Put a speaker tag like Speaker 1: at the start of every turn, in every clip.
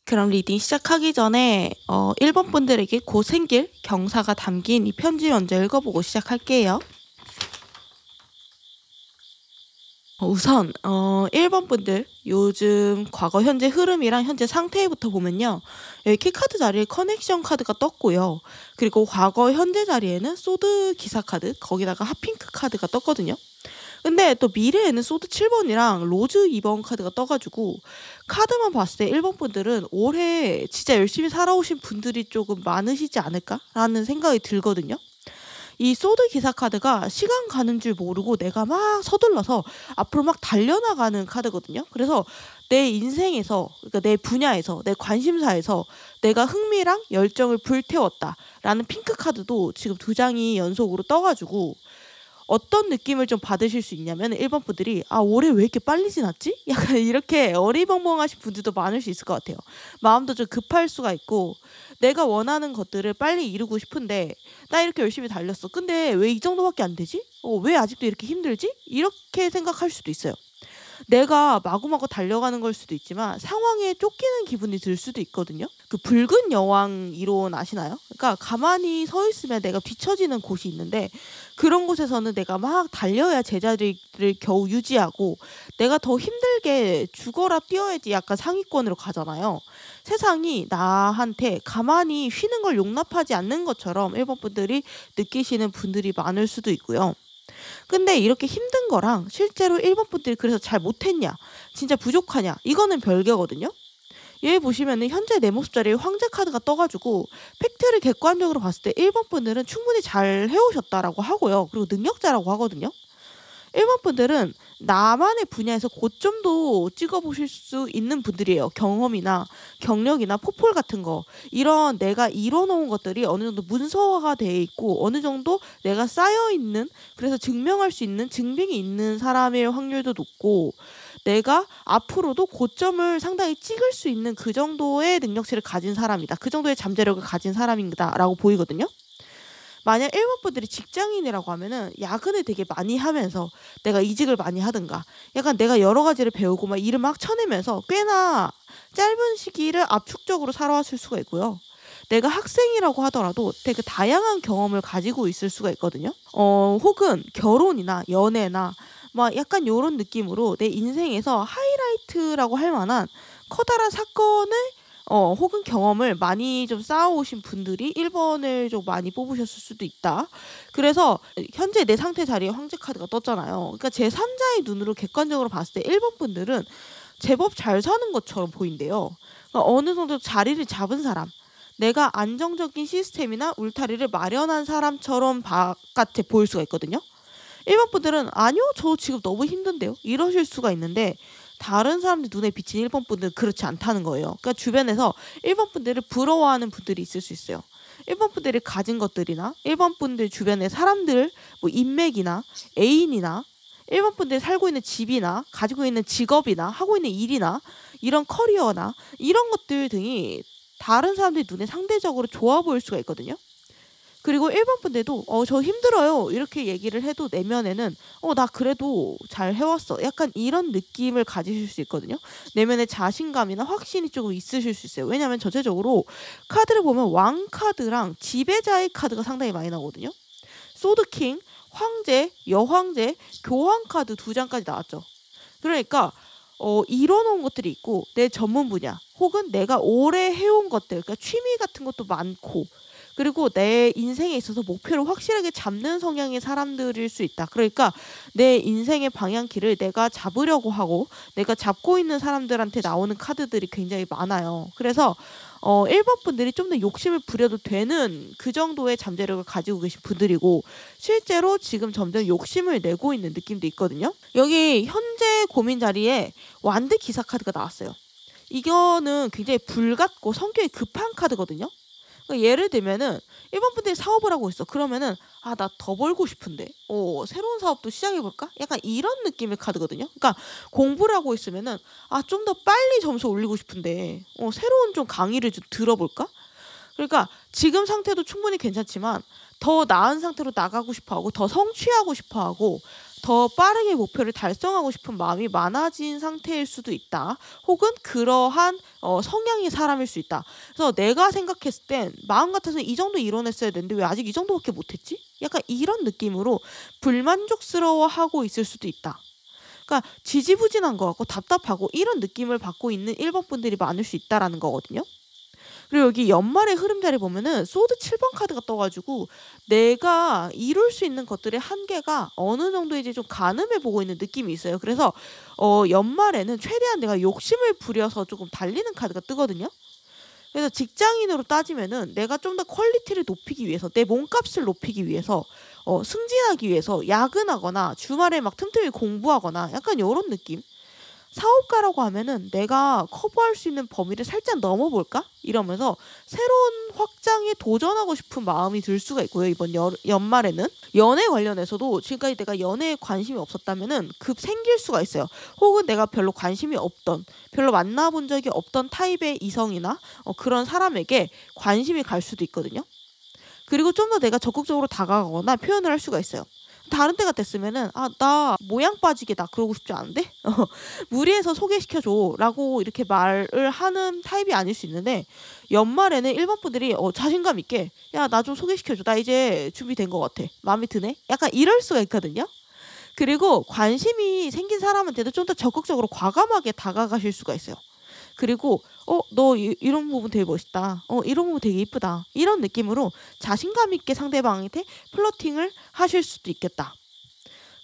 Speaker 1: 그럼 리딩 시작하기 전에 1번 분들에게 곧 생길 경사가 담긴 이 편지 먼저 읽어보고 시작할게요. 우선 1번 분들 요즘 과거 현재 흐름이랑 현재 상태부터 보면요. 여기 키카드 자리에 커넥션 카드가 떴고요. 그리고 과거 현재 자리에는 소드 기사 카드 거기다가 핫핑크 카드가 떴거든요. 근데 또 미래에는 소드 7번이랑 로즈 2번 카드가 떠가지고 카드만 봤을 때 1번 분들은 올해 진짜 열심히 살아오신 분들이 조금 많으시지 않을까라는 생각이 들거든요. 이 소드 기사 카드가 시간 가는 줄 모르고 내가 막 서둘러서 앞으로 막 달려나가는 카드거든요. 그래서 내 인생에서, 그러니까 내 분야에서, 내 관심사에서 내가 흥미랑 열정을 불태웠다라는 핑크 카드도 지금 2장이 연속으로 떠가지고 어떤 느낌을 좀 받으실 수 있냐면 1번 분들이 올해 왜 이렇게 빨리 지났지? 약간 이렇게 어리벙벙하신 분들도 많을 수 있을 것 같아요. 마음도 좀 급할 수가 있고 내가 원하는 것들을 빨리 이루고 싶은데 나 이렇게 열심히 달렸어. 근데 왜 이 정도밖에 안 되지? 왜 아직도 이렇게 힘들지? 이렇게 생각할 수도 있어요. 내가 마구마구 달려가는 걸 수도 있지만 상황에 쫓기는 기분이 들 수도 있거든요. 그 붉은 여왕 이론 아시나요? 그러니까 가만히 서 있으면 내가 뒤처지는 곳이 있는데 그런 곳에서는 내가 막 달려야 제자리를 겨우 유지하고 내가 더 힘들게 죽어라 뛰어야지 약간 상위권으로 가잖아요. 세상이 나한테 가만히 쉬는 걸 용납하지 않는 것처럼 1번 분들이 느끼시는 분들이 많을 수도 있고요. 근데 이렇게 힘든 거랑 실제로 1번 분들이 그래서 잘 못했냐, 진짜 부족하냐, 이거는 별개거든요. 얘 보시면은 현재 내 모습 자리에 황제 카드가 떠가지고 팩트를 객관적으로 봤을 때 1번 분들은 충분히 잘 해오셨다라고 하고요. 그리고 능력자라고 하거든요. 1번 분들은 나만의 분야에서 고점도 찍어보실 수 있는 분들이에요. 경험이나 경력이나 포폴 같은 거 이런 내가 이뤄놓은 것들이 어느 정도 문서화가 돼 있고 어느 정도 내가 쌓여있는 그래서 증명할 수 있는 증빙이 있는 사람일 확률도 높고 내가 앞으로도 고점을 상당히 찍을 수 있는 그 정도의 능력치를 가진 사람이다. 그 정도의 잠재력을 가진 사람이다 라고 보이거든요. 만약 1번 분들이 직장인이라고 하면은 야근을 되게 많이 하면서 내가 이직을 많이 하든가 약간 내가 여러 가지를 배우고 막 일을 막 쳐내면서 꽤나 짧은 시기를 압축적으로 살아왔을 수가 있고요. 내가 학생이라고 하더라도 되게 다양한 경험을 가지고 있을 수가 있거든요. 혹은 결혼이나 연애나 막 약간 요런 느낌으로 내 인생에서 하이라이트라고 할 만한 커다란 사건을 혹은 경험을 많이 좀 쌓아오신 분들이 1번을 좀 많이 뽑으셨을 수도 있다. 그래서 현재 내 상태 자리에 황제 카드가 떴잖아요. 그러니까 제3자의 눈으로 객관적으로 봤을 때 1번 분들은 제법 잘 사는 것처럼 보인대요. 그러니까 어느 정도 자리를 잡은 사람, 내가 안정적인 시스템이나 울타리를 마련한 사람처럼 바깥에 보일 수가 있거든요. 1번 분들은 아니요, 저 지금 너무 힘든데요. 이러실 수가 있는데 다른 사람들 눈에 비친 1번 분들은 그렇지 않다는 거예요. 그러니까 주변에서 1번 분들을 부러워하는 분들이 있을 수 있어요. 1번 분들이 가진 것들이나 1번 분들 주변의 사람들, 뭐 인맥이나 애인이나 1번 분들이 살고 있는 집이나 가지고 있는 직업이나 하고 있는 일이나 이런 커리어나 이런 것들 등이 다른 사람들 눈에 상대적으로 좋아 보일 수가 있거든요. 그리고 1번 분들도 저 힘들어요 이렇게 얘기를 해도 내면에는 나 그래도 잘 해왔어 약간 이런 느낌을 가지실 수 있거든요. 내면에 자신감이나 확신이 조금 있으실 수 있어요. 왜냐하면 전체적으로 카드를 보면 왕 카드랑 지배자의 카드가 상당히 많이 나오거든요. 소드킹, 황제, 여황제, 교황 카드 2장까지 나왔죠. 그러니까 이뤄놓은 것들이 있고 내 전문 분야 혹은 내가 오래 해온 것들, 그러니까 취미 같은 것도 많고 그리고 내 인생에 있어서 목표를 확실하게 잡는 성향의 사람들일 수 있다. 그러니까 내 인생의 방향키를 내가 잡으려고 하고 내가 잡고 있는 사람들한테 나오는 카드들이 굉장히 많아요. 그래서 1번 분들이 좀 더 욕심을 부려도 되는 그 정도의 잠재력을 가지고 계신 분들이고 실제로 지금 점점 욕심을 내고 있는 느낌도 있거든요. 여기 현재 고민 자리에 완드 기사 카드가 나왔어요. 이거는 굉장히 불같고 성격이 급한 카드거든요. 그러니까 예를 들면은 1번 분들이 사업을 하고 있어. 그러면은 나 더 벌고 싶은데 새로운 사업도 시작해볼까? 약간 이런 느낌의 카드거든요. 그러니까 공부를 하고 있으면은 좀 더 빨리 점수 올리고 싶은데 새로운 좀 강의를 좀 들어볼까? 그러니까 지금 상태도 충분히 괜찮지만 더 나은 상태로 나가고 싶어 하고 더 성취하고 싶어 하고 더 빠르게 목표를 달성하고 싶은 마음이 많아진 상태일 수도 있다. 혹은 그러한 성향의 사람일 수 있다. 그래서 내가 생각했을 땐 마음 같아서 이 정도 이뤄냈어야 되는데 왜 아직 이 정도밖에 못했지? 약간 이런 느낌으로 불만족스러워하고 있을 수도 있다. 그러니까 지지부진한 것 같고 답답하고 이런 느낌을 받고 있는 1번 분들이 많을 수 있다라는 거거든요. 그리고 여기 연말의 흐름 자리 보면은 소드 7번 카드가 떠가지고 내가 이룰 수 있는 것들의 한계가 어느 정도인지 좀 가늠해 보고 있는 느낌이 있어요. 그래서 연말에는 최대한 내가 욕심을 부려서 조금 달리는 카드가 뜨거든요. 그래서 직장인으로 따지면은 내가 좀 더 퀄리티를 높이기 위해서 내 몸값을 높이기 위해서 승진하기 위해서 야근하거나 주말에 막 틈틈이 공부하거나 약간 요런 느낌. 사업가라고 하면은 '내가 커버할 수 있는 범위를 살짝 넘어볼까?' 이러면서 새로운 확장에 도전하고 싶은 마음이 들 수가 있고요, 이번 연말에는. 연애 관련해서도 지금까지 내가 연애에 관심이 없었다면은 급 생길 수가 있어요. 혹은 내가 별로 관심이 없던, 별로 만나본 적이 없던 타입의 이성이나 그런 사람에게 관심이 갈 수도 있거든요. 그리고 좀 더 내가 적극적으로 다가가거나 표현을 할 수가 있어요. 다른 때가 됐으면은 "아 나 모양 빠지게 나 그러고 싶지 않은데 무리해서 소개시켜 줘."라고 이렇게 말을 하는 타입이 아닐 수 있는데 연말에는 1번 분들이 자신감 있게 "야 나 좀 소개시켜 줘. 나 이제 준비된 것 같아. 마음에 드네." 약간 이럴 수가 있거든요. 그리고 관심이 생긴 사람한테도 좀 더 적극적으로 과감하게 다가가실 수가 있어요. 그리고 너 이런 부분 되게 멋있다. 이런 부분 되게 이쁘다." 이런 느낌으로 자신감 있게 상대방한테 플러팅을 하실 수도 있겠다.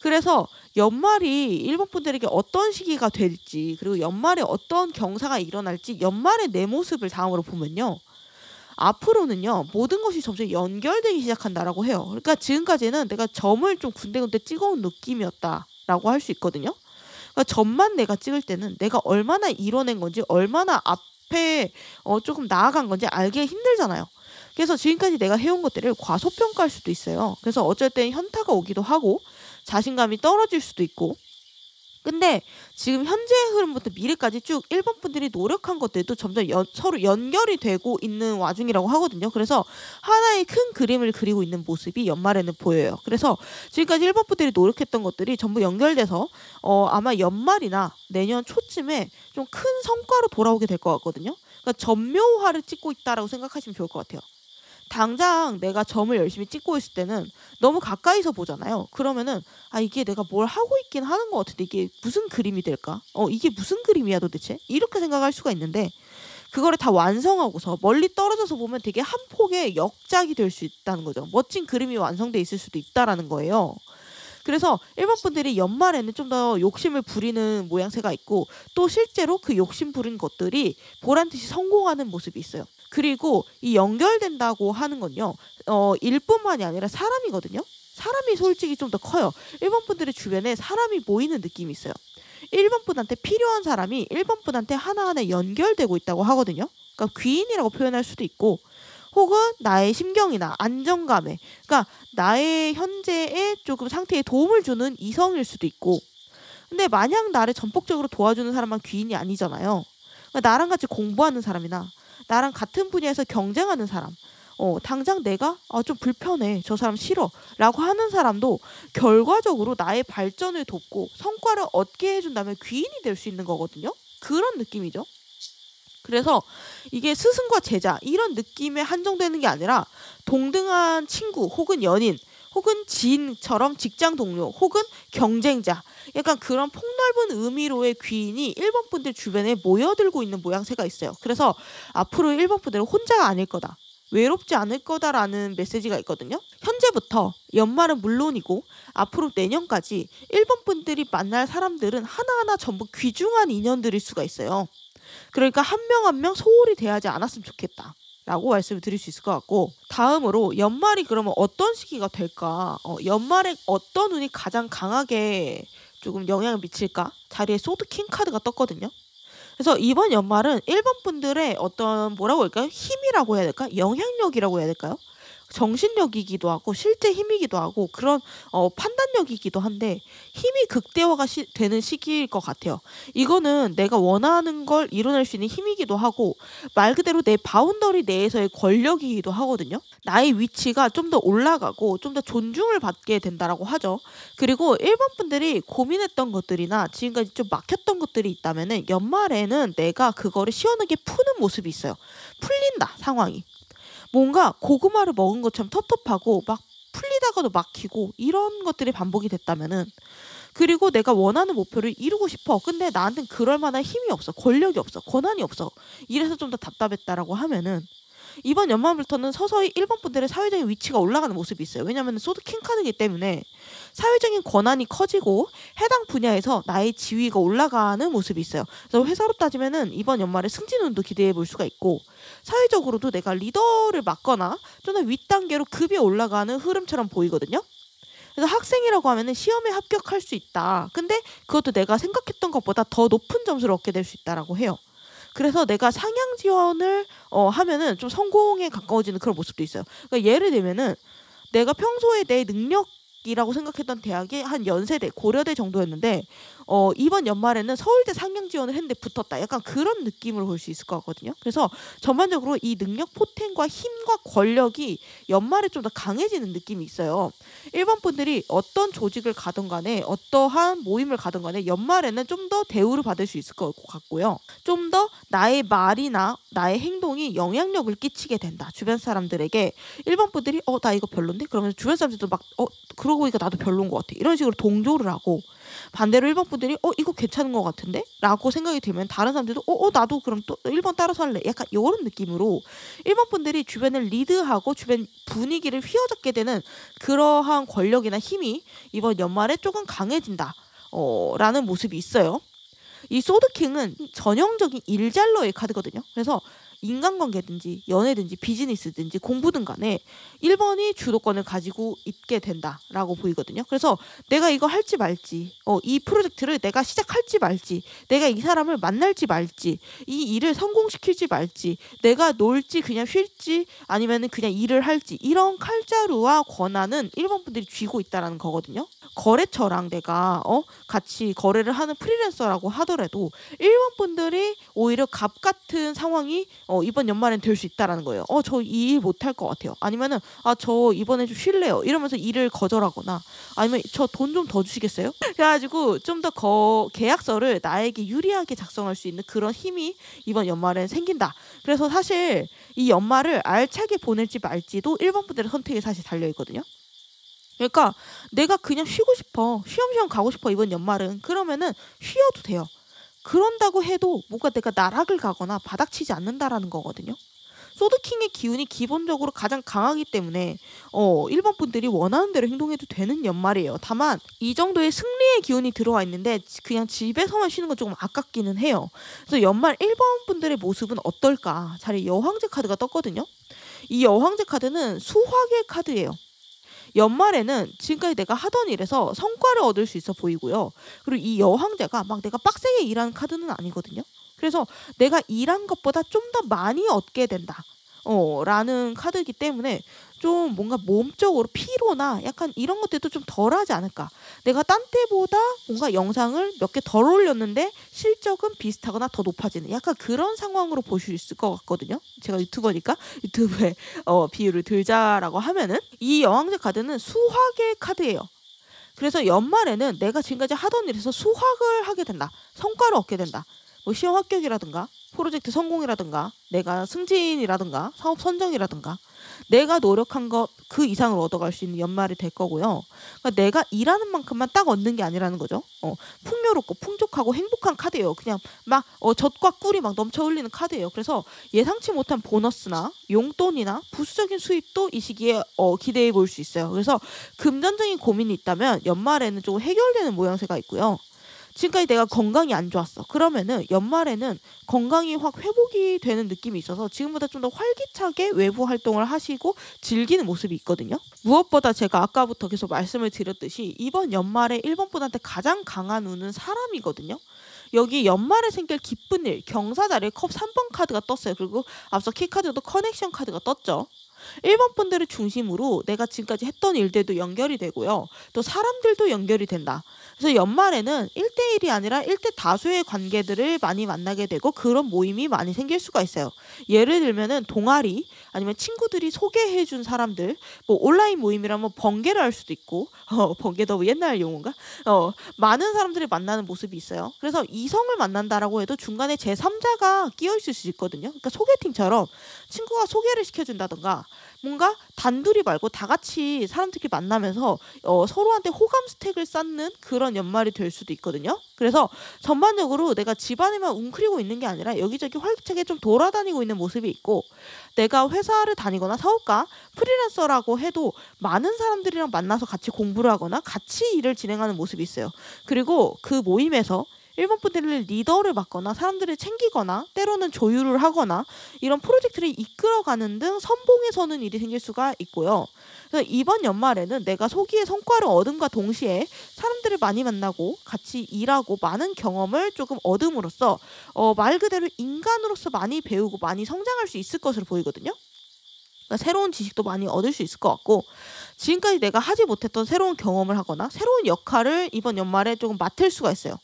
Speaker 1: 그래서 연말이 1번 분들에게 어떤 시기가 될지 그리고 연말에 어떤 경사가 일어날지 연말의 내 모습을 다음으로 보면요. 앞으로는요. 모든 것이 점점 연결되기 시작한다라고 해요. 그러니까 지금까지는 내가 점을 좀 군데군데 찍어온 느낌이었다라고 할 수 있거든요. 그러니까 점만 내가 찍을 때는 내가 얼마나 이뤄낸 건지 얼마나 앞에 조금 나아간 건지 알기가 힘들잖아요. 그래서 지금까지 내가 해온 것들을 과소평가할 수도 있어요. 그래서 어쩔 땐 현타가 오기도 하고 자신감이 떨어질 수도 있고 근데 지금 현재의 흐름부터 미래까지 쭉 1번 분들이 노력한 것들도 점점 서로 연결이 되고 있는 와중이라고 하거든요. 그래서 하나의 큰 그림을 그리고 있는 모습이 연말에는 보여요. 그래서 지금까지 1번 분들이 노력했던 것들이 전부 연결돼서 아마 연말이나 내년 초쯤에 좀 큰 성과로 돌아오게 될 것 같거든요. 그러니까 점묘화를 찍고 있다라고 생각하시면 좋을 것 같아요. 당장 내가 점을 열심히 찍고 있을 때는 너무 가까이서 보잖아요. 그러면은 '아 이게 내가 뭘 하고 있긴 하는 것 같은데 이게 무슨 그림이 될까? 이게 무슨 그림이야 도대체?' 이렇게 생각할 수가 있는데 그거를 다 완성하고서 멀리 떨어져서 보면 되게 한 폭의 역작이 될 수 있다는 거죠. 멋진 그림이 완성돼 있을 수도 있다라는 거예요. 그래서 1번 분들이 연말에는 좀 더 욕심을 부리는 모양새가 있고 또 실제로 그 욕심 부린 것들이 보란듯이 성공하는 모습이 있어요. 그리고 이 연결된다고 하는 건요. 일뿐만이 아니라 사람이거든요. 사람이 솔직히 좀 더 커요. 1번 분들의 주변에 사람이 모이는 느낌이 있어요. 1번 분한테 필요한 사람이 1번 분한테 하나하나 연결되고 있다고 하거든요. 그러니까 귀인이라고 표현할 수도 있고 혹은 나의 심경이나 안정감에 그러니까 나의 현재의 조금 상태에 도움을 주는 이성일 수도 있고 근데 마냥 나를 전폭적으로 도와주는 사람만 귀인이 아니잖아요. 그러니까 나랑 같이 공부하는 사람이나 나랑 같은 분야에서 경쟁하는 사람 당장 내가 좀 불편해. 저 사람 싫어. 라고 하는 사람도 결과적으로 나의 발전을 돕고 성과를 얻게 해준다면 귀인이 될 수 있는 거거든요. 그런 느낌이죠. 그래서 이게 스승과 제자 이런 느낌에 한정되는 게 아니라 동등한 친구 혹은 연인 혹은 지인처럼 직장 동료 혹은 경쟁자 약간 그런 폭넓은 의미로의 귀인이 1번 분들 주변에 모여들고 있는 모양새가 있어요. 그래서 앞으로 1번 분들은 혼자가 아닐 거다. 외롭지 않을 거다라는 메시지가 있거든요. 현재부터 연말은 물론이고 앞으로 내년까지 1번 분들이 만날 사람들은 하나하나 전부 귀중한 인연들일 수가 있어요. 그러니까 한 명 한 명 소홀히 대하지 않았으면 좋겠다. 라고 말씀을 드릴 수 있을 것 같고 다음으로 연말이 그러면 어떤 시기가 될까? 연말에 어떤 운이 가장 강하게 조금 영향을 미칠까? 자리에 소드 킹 카드가 떴거든요. 그래서 이번 연말은 1번 분들의 어떤 뭐라고 할까요? 힘이라고 해야 될까? 영향력이라고 해야 될까요? 정신력이기도 하고 실제 힘이기도 하고 그런 판단력이기도 한데 힘이 극대화가 되는 시기일 것 같아요. 이거는 내가 원하는 걸 이뤄낼 수 있는 힘이기도 하고 말 그대로 내 바운더리 내에서의 권력이기도 하거든요. 나의 위치가 좀 더 올라가고 좀 더 존중을 받게 된다라고 하죠. 그리고 일본 분들이 고민했던 것들이나 지금까지 좀 막혔던 것들이 있다면은 연말에는 내가 그거를 시원하게 푸는 모습이 있어요. 풀린다, 상황이. 뭔가 고구마를 먹은 것처럼 텁텁하고 막 풀리다가도 막히고 이런 것들이 반복이 됐다면은 그리고 내가 원하는 목표를 이루고 싶어. 근데 나한테는 그럴 만한 힘이 없어. 권력이 없어. 권한이 없어. 이래서 좀 더 답답했다라고 하면은 이번 연말부터는 서서히 일본 분들의 사회적인 위치가 올라가는 모습이 있어요. 왜냐하면 소드 킹 카드이기 때문에 사회적인 권한이 커지고 해당 분야에서 나의 지위가 올라가는 모습이 있어요. 그래서 회사로 따지면은 이번 연말에 승진운도 기대해 볼 수가 있고 사회적으로도 내가 리더를 맡거나 좀 더 윗단계로 급이 올라가는 흐름처럼 보이거든요. 그래서 학생이라고 하면은 시험에 합격할 수 있다. 근데 그것도 내가 생각했던 것보다 더 높은 점수를 얻게 될 수 있다라고 해요. 그래서 내가 상향 지원을 하면은 좀 성공에 가까워지는 그런 모습도 있어요. 그러니까 예를 들면은 내가 평소에 내 능력이라고 생각했던 대학이 한 연세대, 고려대 정도였는데 이번 연말에는 서울대 상향 지원을 했는데 붙었다. 약간 그런 느낌으로 볼 수 있을 것 같거든요. 그래서 전반적으로 이 능력 포텐과 힘과 권력이 연말에 좀 더 강해지는 느낌이 있어요. 일본 분들이 어떤 조직을 가든 간에 어떠한 모임을 가든 간에 연말에는 좀 더 대우를 받을 수 있을 것 같고요. 좀 더 나의 말이나 나의 행동이 영향력을 끼치게 된다. 주변 사람들에게 일본 분들이 나 이거 별론데? 그러면 주변 사람들도 막 그러고 보니까 나도 별론 것 같아. 이런 식으로 동조를 하고 반대로 일본 분들이 이거 괜찮은 것 같은데? 라고 생각이 들면 다른 사람들도 나도 그럼 또 일본 따라서 할래. 약간 이런 느낌으로 일본 분들이 주변을 리드하고 주변 분위기를 휘어잡게 되는 그러한 권력이나 힘이 이번 연말에 조금 강해진다. 라는 모습이 있어요. 이 소드킹은 전형적인 일잘러의 카드거든요. 그래서 인간관계든지 연애든지 비즈니스든지 공부든 간에 1번이 주도권을 가지고 있게 된다라고 보이거든요. 그래서 내가 이거 할지 말지, 이 프로젝트를 내가 시작할지 말지, 내가 이 사람을 만날지 말지, 이 일을 성공시킬지 말지, 내가 놀지 그냥 쉴지 아니면 그냥 일을 할지 이런 칼자루와 권한은 1번 분들이 쥐고 있다는 거거든요. 거래처랑 내가 같이 거래를 하는 프리랜서라고 하더라도 1번 분들이 오히려 갑 같은 상황이 이번 연말엔 될 수 있다라는 거예요. 저 이 일 못할 것 같아요. 아니면은 저 이번에 좀 쉴래요. 이러면서 일을 거절하거나 아니면 저 돈 좀 더 주시겠어요? 그래가지고 좀 더 계약서를 나에게 유리하게 작성할 수 있는 그런 힘이 이번 연말엔 생긴다. 그래서 사실 이 연말을 알차게 보낼지 말지도 1번 분들의 선택에 사실 달려있거든요. 그러니까 내가 그냥 쉬고 싶어. 쉬엄쉬엄 가고 싶어 이번 연말은. 그러면은 쉬어도 돼요. 그런다고 해도 뭔가 내가 나락을 가거나 바닥치지 않는다라는 거거든요. 소드킹의 기운이 기본적으로 가장 강하기 때문에 1번 분들이 원하는 대로 행동해도 되는 연말이에요. 다만 이 정도의 승리의 기운이 들어와 있는데 그냥 집에서만 쉬는 건 조금 아깝기는 해요. 그래서 연말 1번 분들의 모습은 어떨까? 자리에 여황제 카드가 떴거든요. 이 여황제 카드는 수확의 카드예요. 연말에는 지금까지 내가 하던 일에서 성과를 얻을 수 있어 보이고요. 그리고 이 여황제가 막 내가 빡세게 일하는 카드는 아니거든요. 그래서 내가 일한 것보다 좀 더 많이 얻게 된다. 라는 카드이기 때문에 좀 뭔가 몸적으로 피로나 약간 이런 것들도 좀 덜하지 않을까. 내가 딴 때보다 뭔가 영상을 몇 개 덜 올렸는데 실적은 비슷하거나 더 높아지는 약간 그런 상황으로 보실 수 있을 것 같거든요. 제가 유튜버니까 유튜브에 비유를 들자라고 하면은 이 여왕제 카드는 수확의 카드예요. 그래서 연말에는 내가 지금까지 하던 일에서 수확을 하게 된다. 성과를 얻게 된다. 뭐 시험 합격이라든가 프로젝트 성공이라든가 내가 승진이라든가 사업 선정이라든가 내가 노력한 것 그 이상을 얻어갈 수 있는 연말이 될 거고요. 그러니까 내가 일하는 만큼만 딱 얻는 게 아니라는 거죠. 풍요롭고 풍족하고 행복한 카드예요. 그냥 막 젖과 꿀이 막 넘쳐 흘리는 카드예요. 그래서 예상치 못한 보너스나 용돈이나 부수적인 수입도 이 시기에 기대해 볼 수 있어요. 그래서 금전적인 고민이 있다면 연말에는 조금 해결되는 모양새가 있고요. 지금까지 내가 건강이 안 좋았어. 그러면은 연말에는 건강이 확 회복이 되는 느낌이 있어서 지금보다 좀 더 활기차게 외부 활동을 하시고 즐기는 모습이 있거든요. 무엇보다 제가 아까부터 계속 말씀을 드렸듯이 이번 연말에 1번 분한테 가장 강한 운은 사람이거든요. 여기 연말에 생길 기쁜 일, 경사 자리에 컵 3번 카드가 떴어요. 그리고 앞서 키 카드도 커넥션 카드가 떴죠. 1번 분들을 중심으로 내가 지금까지 했던 일들도 연결이 되고요. 또 사람들도 연결이 된다. 그래서 연말에는 1대1이 아니라 1대 다수의 관계들을 많이 만나게 되고 그런 모임이 많이 생길 수가 있어요. 예를 들면은 동아리 아니면 친구들이 소개해 준 사람들, 뭐 온라인 모임이라면 번개를 할 수도 있고 번개 너무 옛날 용어인가? 많은 사람들이 만나는 모습이 있어요. 그래서 이성을 만난다라고 해도 중간에 제3자가 끼어 있을 수 있거든요. 그러니까 소개팅처럼 친구가 소개를 시켜준다던가 뭔가 단둘이 말고 다 같이 사람들끼리 만나면서 서로한테 호감 스택을 쌓는 그런 연말이 될 수도 있거든요. 그래서 전반적으로 내가 집안에만 웅크리고 있는 게 아니라 여기저기 활기차게 좀 돌아다니고 있는 모습이 있고, 내가 회사를 다니거나 사업가, 프리랜서라고 해도 많은 사람들이랑 만나서 같이 공부를 하거나 같이 일을 진행하는 모습이 있어요. 그리고 그 모임에서 1번 분들을 리더를 맡거나 사람들을 챙기거나 때로는 조율을 하거나 이런 프로젝트를 이끌어가는 등 선봉에 서는 일이 생길 수가 있고요. 그래서 이번 연말에는 내가 소기의 성과를 얻음과 동시에 사람들을 많이 만나고 같이 일하고 많은 경험을 조금 얻음으로써 말 그대로 인간으로서 많이 배우고 많이 성장할 수 있을 것으로 보이거든요. 그러니까 새로운 지식도 많이 얻을 수 있을 것 같고, 지금까지 내가 하지 못했던 새로운 경험을 하거나 새로운 역할을 이번 연말에 조금 맡을 수가 있어요.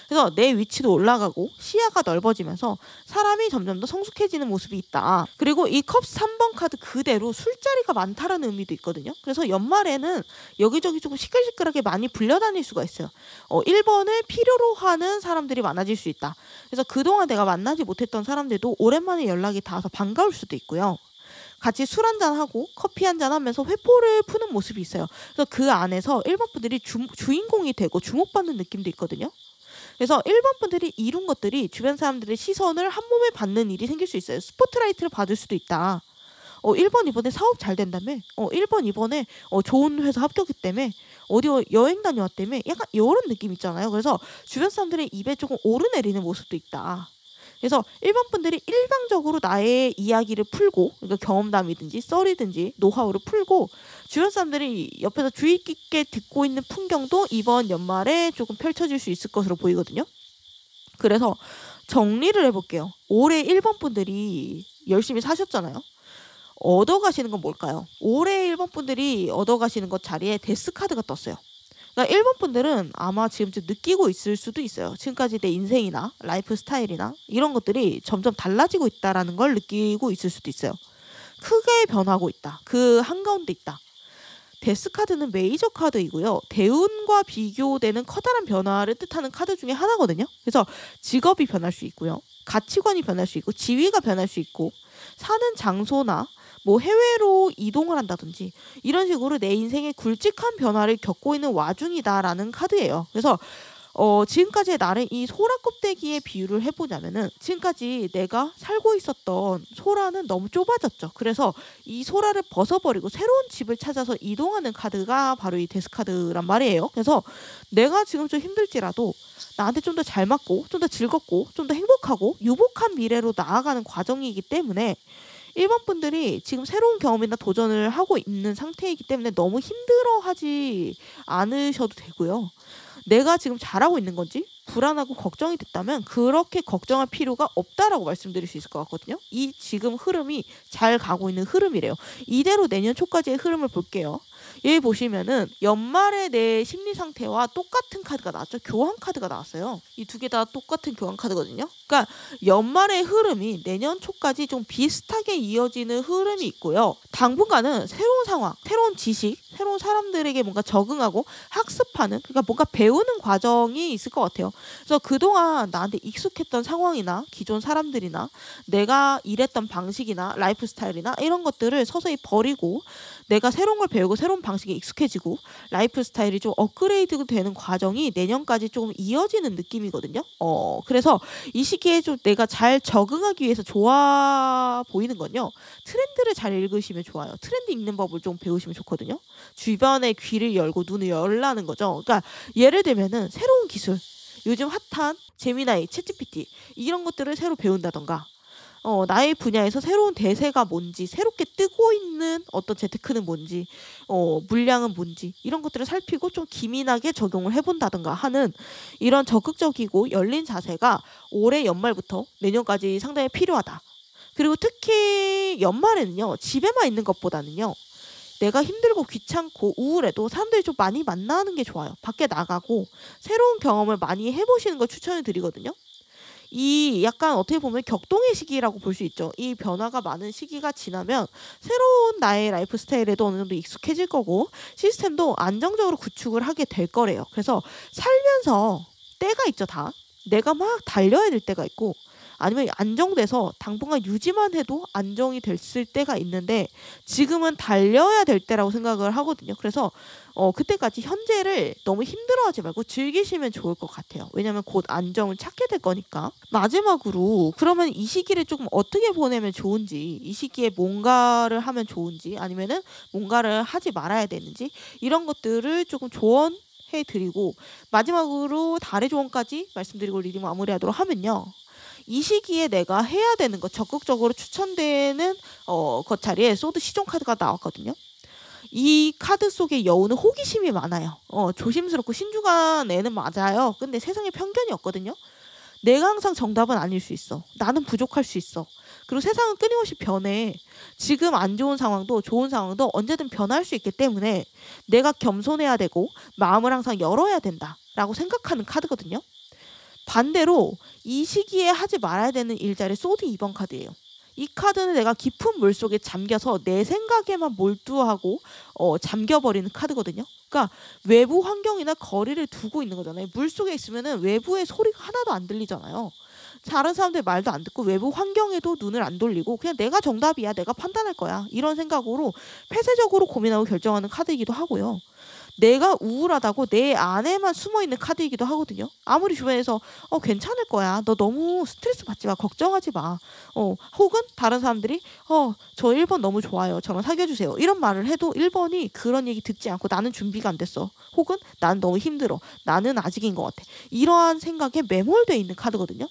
Speaker 1: 그래서 내 위치도 올라가고 시야가 넓어지면서 사람이 점점 더 성숙해지는 모습이 있다. 그리고 이 컵 3번 카드 그대로 술자리가 많다라는 의미도 있거든요. 그래서 연말에는 여기저기 조금 시끌시끌하게 많이 불려다닐 수가 있어요. 1번을 필요로 하는 사람들이 많아질 수 있다. 그래서 그동안 내가 만나지 못했던 사람들도 오랜만에 연락이 닿아서 반가울 수도 있고요. 같이 술 한잔하고 커피 한잔하면서 회포를 푸는 모습이 있어요. 그래서 그 안에서 1번 분들이 주인공이 되고 주목받는 느낌도 있거든요. 그래서 1번 분들이 이룬 것들이 주변 사람들의 시선을 한 몸에 받는 일이 생길 수 있어요. 스포트라이트를 받을 수도 있다. 1번 이번에 사업 잘 된다며, 1번 이번에 좋은 회사 합격했다며, 어디 여행 다녀왔다며, 약간 이런 느낌 있잖아요. 그래서 주변 사람들의 입에 조금 오르내리는 모습도 있다. 그래서 1번 분들이 일방적으로 나의 이야기를 풀고, 그러니까 경험담이든지 썰이든지 노하우를 풀고 주변 사람들이 옆에서 주의 깊게 듣고 있는 풍경도 이번 연말에 조금 펼쳐질 수 있을 것으로 보이거든요. 그래서 정리를 해볼게요. 올해 1번 분들이 열심히 사셨잖아요. 얻어가시는 건 뭘까요? 올해 1번 분들이 얻어가시는 것 자리에 데스카드가 떴어요. 그러니까 1번 분들은 아마 지금쯤 느끼고 있을 수도 있어요. 지금까지 내 인생이나 라이프 스타일이나 이런 것들이 점점 달라지고 있다라는 걸 느끼고 있을 수도 있어요. 크게 변하고 있다. 그 한가운데 있다. 데스카드는 메이저 카드이고요. 대운과 비교되는 커다란 변화를 뜻하는 카드 중에 하나거든요. 그래서 직업이 변할 수 있고요. 가치관이 변할 수 있고 지위가 변할 수 있고 사는 장소나 뭐 해외로 이동을 한다든지 이런 식으로 내 인생에 굵직한 변화를 겪고 있는 와중이다라는 카드예요. 그래서 지금까지의 나를 이 소라 껍데기에 비유를 해보자면은 지금까지 내가 살고 있었던 소라는 너무 좁아졌죠. 그래서 이 소라를 벗어버리고 새로운 집을 찾아서 이동하는 카드가 바로 이 데스카드란 말이에요. 그래서 내가 지금 좀 힘들지라도 나한테 좀 더 잘 맞고 좀 더 즐겁고 좀 더 행복하고 유복한 미래로 나아가는 과정이기 때문에 1번 분들이 지금 새로운 경험이나 도전을 하고 있는 상태이기 때문에 너무 힘들어하지 않으셔도 되고요. 내가 지금 잘하고 있는 건지 불안하고 걱정이 됐다면 그렇게 걱정할 필요가 없다라고 말씀드릴 수 있을 것 같거든요. 이 지금 흐름이 잘 가고 있는 흐름이래요. 이대로 내년 초까지의 흐름을 볼게요. 여기 보시면은 연말에 내 심리 상태와 똑같은 카드가 나왔죠. 교환 카드가 나왔어요. 이 두 개 다 똑같은 교환 카드거든요. 그러니까 연말의 흐름이 내년 초까지 좀 비슷하게 이어지는 흐름이 있고요. 당분간은 새로운 상황, 새로운 지식, 새로운 사람들에게 뭔가 적응하고 학습하는, 그러니까 뭔가 배우는 과정이 있을 것 같아요. 그래서 그동안 나한테 익숙했던 상황이나 기존 사람들이나 내가 일했던 방식이나 라이프 스타일이나 이런 것들을 서서히 버리고 내가 새로운 걸 배우고 새로운 방식에 익숙해지고 라이프 스타일이 좀 업그레이드 되는 과정이 내년까지 조금 이어지는 느낌이거든요. 그래서 이 시기에 좀 내가 잘 적응하기 위해서 좋아 보이는 건요. 트렌드를 잘 읽으시면 좋아요. 트렌드 읽는 법을 좀 배우시면 좋거든요. 주변의 귀를 열고 눈을 열라는 거죠. 그러니까 예를 들면은 새로운 기술, 요즘 핫한 제미나이, 챗GPT 이런 것들을 새로 배운다던가 나의 분야에서 새로운 대세가 뭔지, 새롭게 뜨고 있는 어떤 재테크는 뭔지, 물량은 뭔지 이런 것들을 살피고 좀 기민하게 적용을 해본다든가 하는 이런 적극적이고 열린 자세가 올해 연말부터 내년까지 상당히 필요하다. 그리고 특히 연말에는요. 집에만 있는 것보다는요. 내가 힘들고 귀찮고 우울해도 사람들이 좀 많이 만나는 게 좋아요. 밖에 나가고 새로운 경험을 많이 해보시는 걸 추천을 드리거든요. 이 약간 어떻게 보면 격동의 시기라고 볼 수 있죠. 이 변화가 많은 시기가 지나면 새로운 나의 라이프 스타일에도 어느 정도 익숙해질 거고 시스템도 안정적으로 구축을 하게 될 거래요. 그래서 살면서 때가 있죠, 다. 내가 막 달려야 될 때가 있고 아니면 안정돼서 당분간 유지만 해도 안정이 됐을 때가 있는데 지금은 달려야 될 때라고 생각을 하거든요. 그래서 그때까지 현재를 너무 힘들어하지 말고 즐기시면 좋을 것 같아요. 왜냐면 곧 안정을 찾게 될 거니까. 마지막으로 그러면 이 시기를 조금 어떻게 보내면 좋은지, 이 시기에 뭔가를 하면 좋은지, 아니면은 뭔가를 하지 말아야 되는지 이런 것들을 조금 조언해 드리고 마지막으로 달의 조언까지 말씀드리고 리딩 마무리하도록 하면요. 이 시기에 내가 해야 되는 것 적극적으로 추천되는 것 자리에 소드 시종 카드가 나왔거든요. 이 카드 속의 여우는 호기심이 많아요. 조심스럽고 신중한 애는 맞아요. 근데 세상에 편견이 없거든요. 내가 항상 정답은 아닐 수 있어. 나는 부족할 수 있어. 그리고 세상은 끊임없이 변해. 지금 안 좋은 상황도 좋은 상황도 언제든 변할 수 있기 때문에 내가 겸손해야 되고 마음을 항상 열어야 된다라고 생각하는 카드거든요. 반대로 이 시기에 하지 말아야 되는 일자리 소드 2번 카드예요. 이 카드는 내가 깊은 물속에 잠겨서 내 생각에만 몰두하고 잠겨버리는 카드거든요. 그러니까 외부 환경이나 거리를 두고 있는 거잖아요. 물속에 있으면 외부의 소리가 하나도 안 들리잖아요. 다른 사람들 말도 안 듣고 외부 환경에도 눈을 안 돌리고 그냥 내가 정답이야. 내가 판단할 거야. 이런 생각으로 폐쇄적으로 고민하고 결정하는 카드이기도 하고요. 내가 우울하다고 내 안에만 숨어있는 카드이기도 하거든요. 아무리 주변에서 괜찮을 거야. 너 너무 스트레스 받지 마. 걱정하지 마. 혹은 다른 사람들이 저 1번 너무 좋아요. 저랑 사귀어주세요. 이런 말을 해도 1번이 그런 얘기 듣지 않고 나는 준비가 안 됐어. 혹은 난 너무 힘들어. 나는 아직인 것 같아. 이러한 생각에 매몰되어 있는 카드거든요.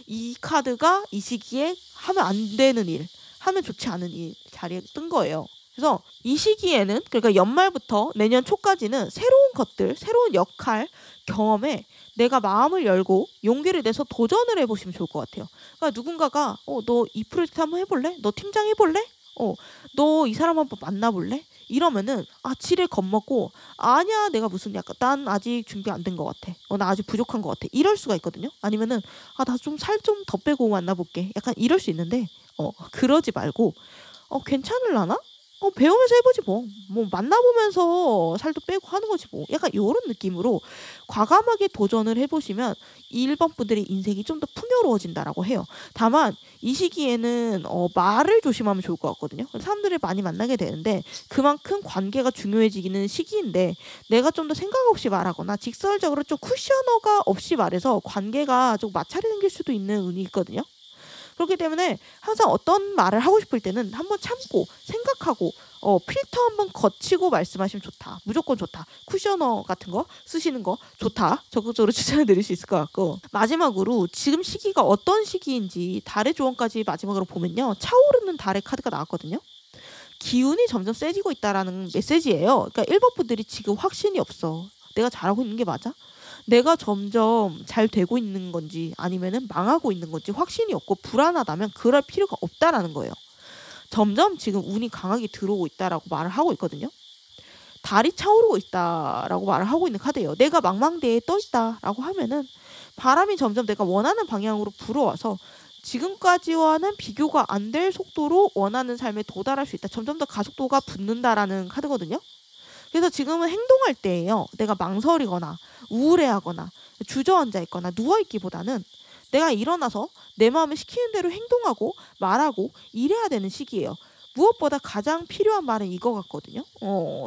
Speaker 1: 이 카드가 이 시기에 하면 안 되는 일, 하면 좋지 않은 일 자리에 뜬 거예요. 그래서 이 시기에는 그러니까 연말부터 내년 초까지는 새로운 것들, 새로운 역할, 경험에 내가 마음을 열고 용기를 내서 도전을 해보시면 좋을 것 같아요. 그러니까 누군가가 너 이 프로젝트 한번 해볼래? 너 팀장 해볼래? 너 이 사람 한번 만나볼래? 이러면은 지레 겁먹고 아니야 내가 무슨 약간 난 아직 준비 안 된 것 같아. 나 아직 부족한 것 같아. 이럴 수가 있거든요. 아니면은 나 좀 살 좀 더 빼고 만나볼게. 약간 이럴 수 있는데 그러지 말고 괜찮을라나? 배우면서 해보지 뭐. 뭐 만나보면서 살도 빼고 하는 거지 뭐. 약간 요런 느낌으로 과감하게 도전을 해보시면 1번 분들의 인생이 좀 더 풍요로워진다라고 해요. 다만 이 시기에는 말을 조심하면 좋을 것 같거든요. 사람들을 많이 만나게 되는데 그만큼 관계가 중요해지기는 시기인데 내가 좀 더 생각 없이 말하거나 직설적으로 좀 쿠셔너가 없이 말해서 관계가 좀 마찰이 생길 수도 있는 운이 있거든요. 그렇기 때문에 항상 어떤 말을 하고 싶을 때는 한번 참고 생각하고 필터 한번 거치고 말씀하시면 좋다. 무조건 좋다. 쿠셔너 같은 거 쓰시는 거 좋다. 적극적으로 추천을 드릴 수 있을 것 같고 마지막으로 지금 시기가 어떤 시기인지 달의 조언까지 마지막으로 보면요. 차오르는 달의 카드가 나왔거든요. 기운이 점점 세지고 있다라는 메시지예요. 그러니까 1번 분들이 지금 확신이 없어. 내가 잘하고 있는 게 맞아? 내가 점점 잘 되고 있는 건지 아니면은 망하고 있는 건지 확신이 없고 불안하다면 그럴 필요가 없다라는 거예요. 점점 지금 운이 강하게 들어오고 있다라고 말을 하고 있거든요. 달이 차오르고 있다라고 말을 하고 있는 카드예요. 내가 망망대해에 떠 있다라고 하면은 바람이 점점 내가 원하는 방향으로 불어와서 지금까지와는 비교가 안 될 속도로 원하는 삶에 도달할 수 있다. 점점 더 가속도가 붙는다라는 카드거든요. 그래서 지금은 행동할 때예요. 내가 망설이거나 우울해하거나 주저앉아 있거나 누워있기보다는 내가 일어나서 내 마음에 시키는 대로 행동하고 말하고 일해야 되는 시기예요. 무엇보다 가장 필요한 말은 이거 같거든요.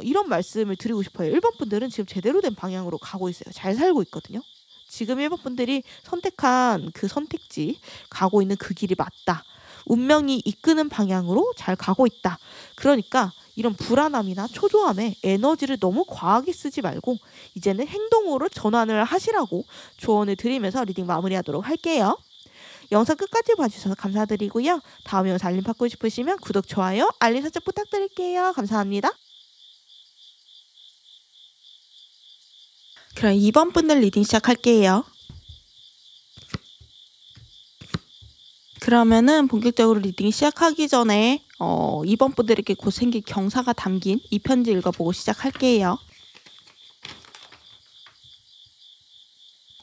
Speaker 1: 이런 말씀을 드리고 싶어요. 1번 분들은 지금 제대로 된 방향으로 가고 있어요. 잘 살고 있거든요. 지금 1번 분들이 선택한 그 선택지, 가고 있는 그 길이 맞다. 운명이 이끄는 방향으로 잘 가고 있다. 그러니까 이런 불안함이나 초조함에 에너지를 너무 과하게 쓰지 말고 이제는 행동으로 전환을 하시라고 조언을 드리면서 리딩 마무리하도록 할게요. 영상 끝까지 봐주셔서 감사드리고요. 다음 영상 알림 받고 싶으시면 구독, 좋아요, 알림 설정 부탁드릴게요. 감사합니다. 그럼 2번 분들 리딩 시작할게요. 그러면은 본격적으로 리딩 시작하기 전에 2번 분들에게 곧 생길 경사가 담긴 이 편지 읽어보고 시작할게요.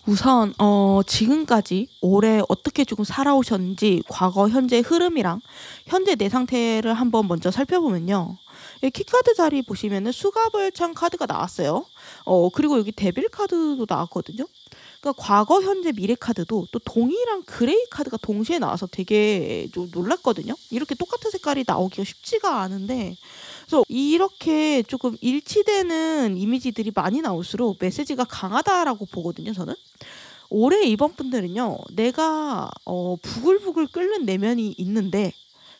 Speaker 1: 우선 지금까지 올해 어떻게 조금 살아오셨는지 과거, 현재 흐름이랑 현재 내 상태를 한번 먼저 살펴보면요. 이 키카드 자리 보시면은 수갑을찬 카드가 나왔어요. 그리고 여기 데빌 카드도 나왔거든요. 그러니까 과거, 현재, 미래 카드도 또 동일한 그레이 카드가 동시에 나와서 되게 좀 놀랐거든요. 이렇게 똑같은 색깔이 나오기가 쉽지가 않은데, 그래서 이렇게 조금 일치되는 이미지들이 많이 나올수록 메시지가 강하다라고 보거든요, 저는. 올해 이번 분들은요, 내가 부글부글 끓는 내면이 있는데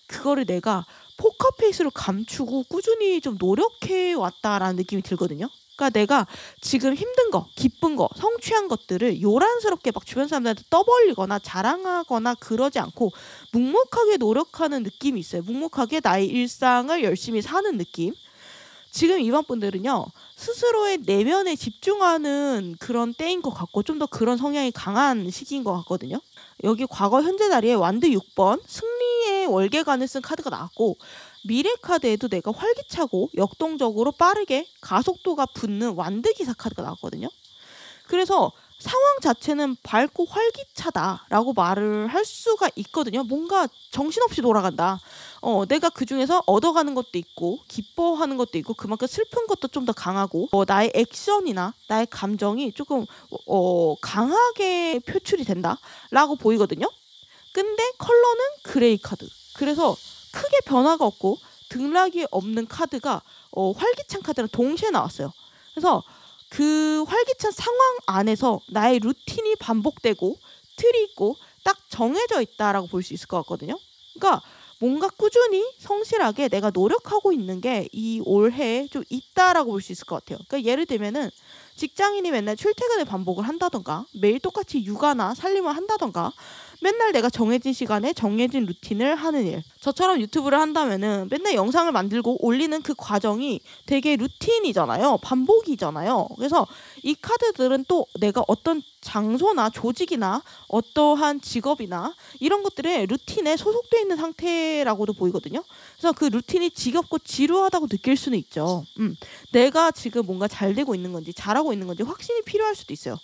Speaker 1: 그거를 내가 포커페이스로 감추고 꾸준히 좀 노력해 왔다라는 느낌이 들거든요. 그러니까 내가 지금 힘든 거, 기쁜 거, 성취한 것들을 요란스럽게 막 주변 사람들한테 떠벌리거나 자랑하거나 그러지 않고 묵묵하게 노력하는 느낌이 있어요. 묵묵하게 나의 일상을 열심히 사는 느낌. 지금 이번 분들은요, 스스로의 내면에 집중하는 그런 때인 것 같고 좀 더 그런 성향이 강한 시기인 것 같거든요. 여기 과거 현재 자리에 완드 6번 승리의 월계관을 쓴 카드가 나왔고, 미래 카드에도 내가 활기차고 역동적으로 빠르게 가속도가 붙는 완드 기사 카드가 나왔거든요. 그래서 상황 자체는 밝고 활기차다라고 말을 할 수가 있거든요. 뭔가 정신없이 돌아간다. 내가 그중에서 얻어가는 것도 있고 기뻐하는 것도 있고 그만큼 슬픈 것도 좀 더 강하고 나의 액션이나 나의 감정이 조금 강하게 표출이 된다라고 보이거든요. 근데 컬러는 그레이 카드. 그래서 크게 변화가 없고 등락이 없는 카드가 활기찬 카드랑 동시에 나왔어요. 그래서 그 활기찬 상황 안에서 나의 루틴이 반복되고 틀이 있고 딱 정해져 있다라고 볼 수 있을 것 같거든요. 그러니까 뭔가 꾸준히 성실하게 내가 노력하고 있는 게 이 올해에 좀 있다라고 볼 수 있을 것 같아요. 그러니까 예를 들면은 직장인이 맨날 출퇴근을 반복을 한다던가 매일 똑같이 육아나 살림을 한다던가 맨날 내가 정해진 시간에 정해진 루틴을 하는 일. 저처럼 유튜브를 한다면은 맨날 영상을 만들고 올리는 그 과정이 되게 루틴이잖아요. 반복이잖아요. 그래서 이 카드들은 또 내가 어떤 장소나 조직이나 어떠한 직업이나 이런 것들의 루틴에 소속되어 있는 상태라고도 보이거든요. 그래서 그 루틴이 지겹고 지루하다고 느낄 수는 있죠. 내가 지금 뭔가 잘 되고 있는 건지 잘하고 있는 건지 확신이 필요할 수도 있어요.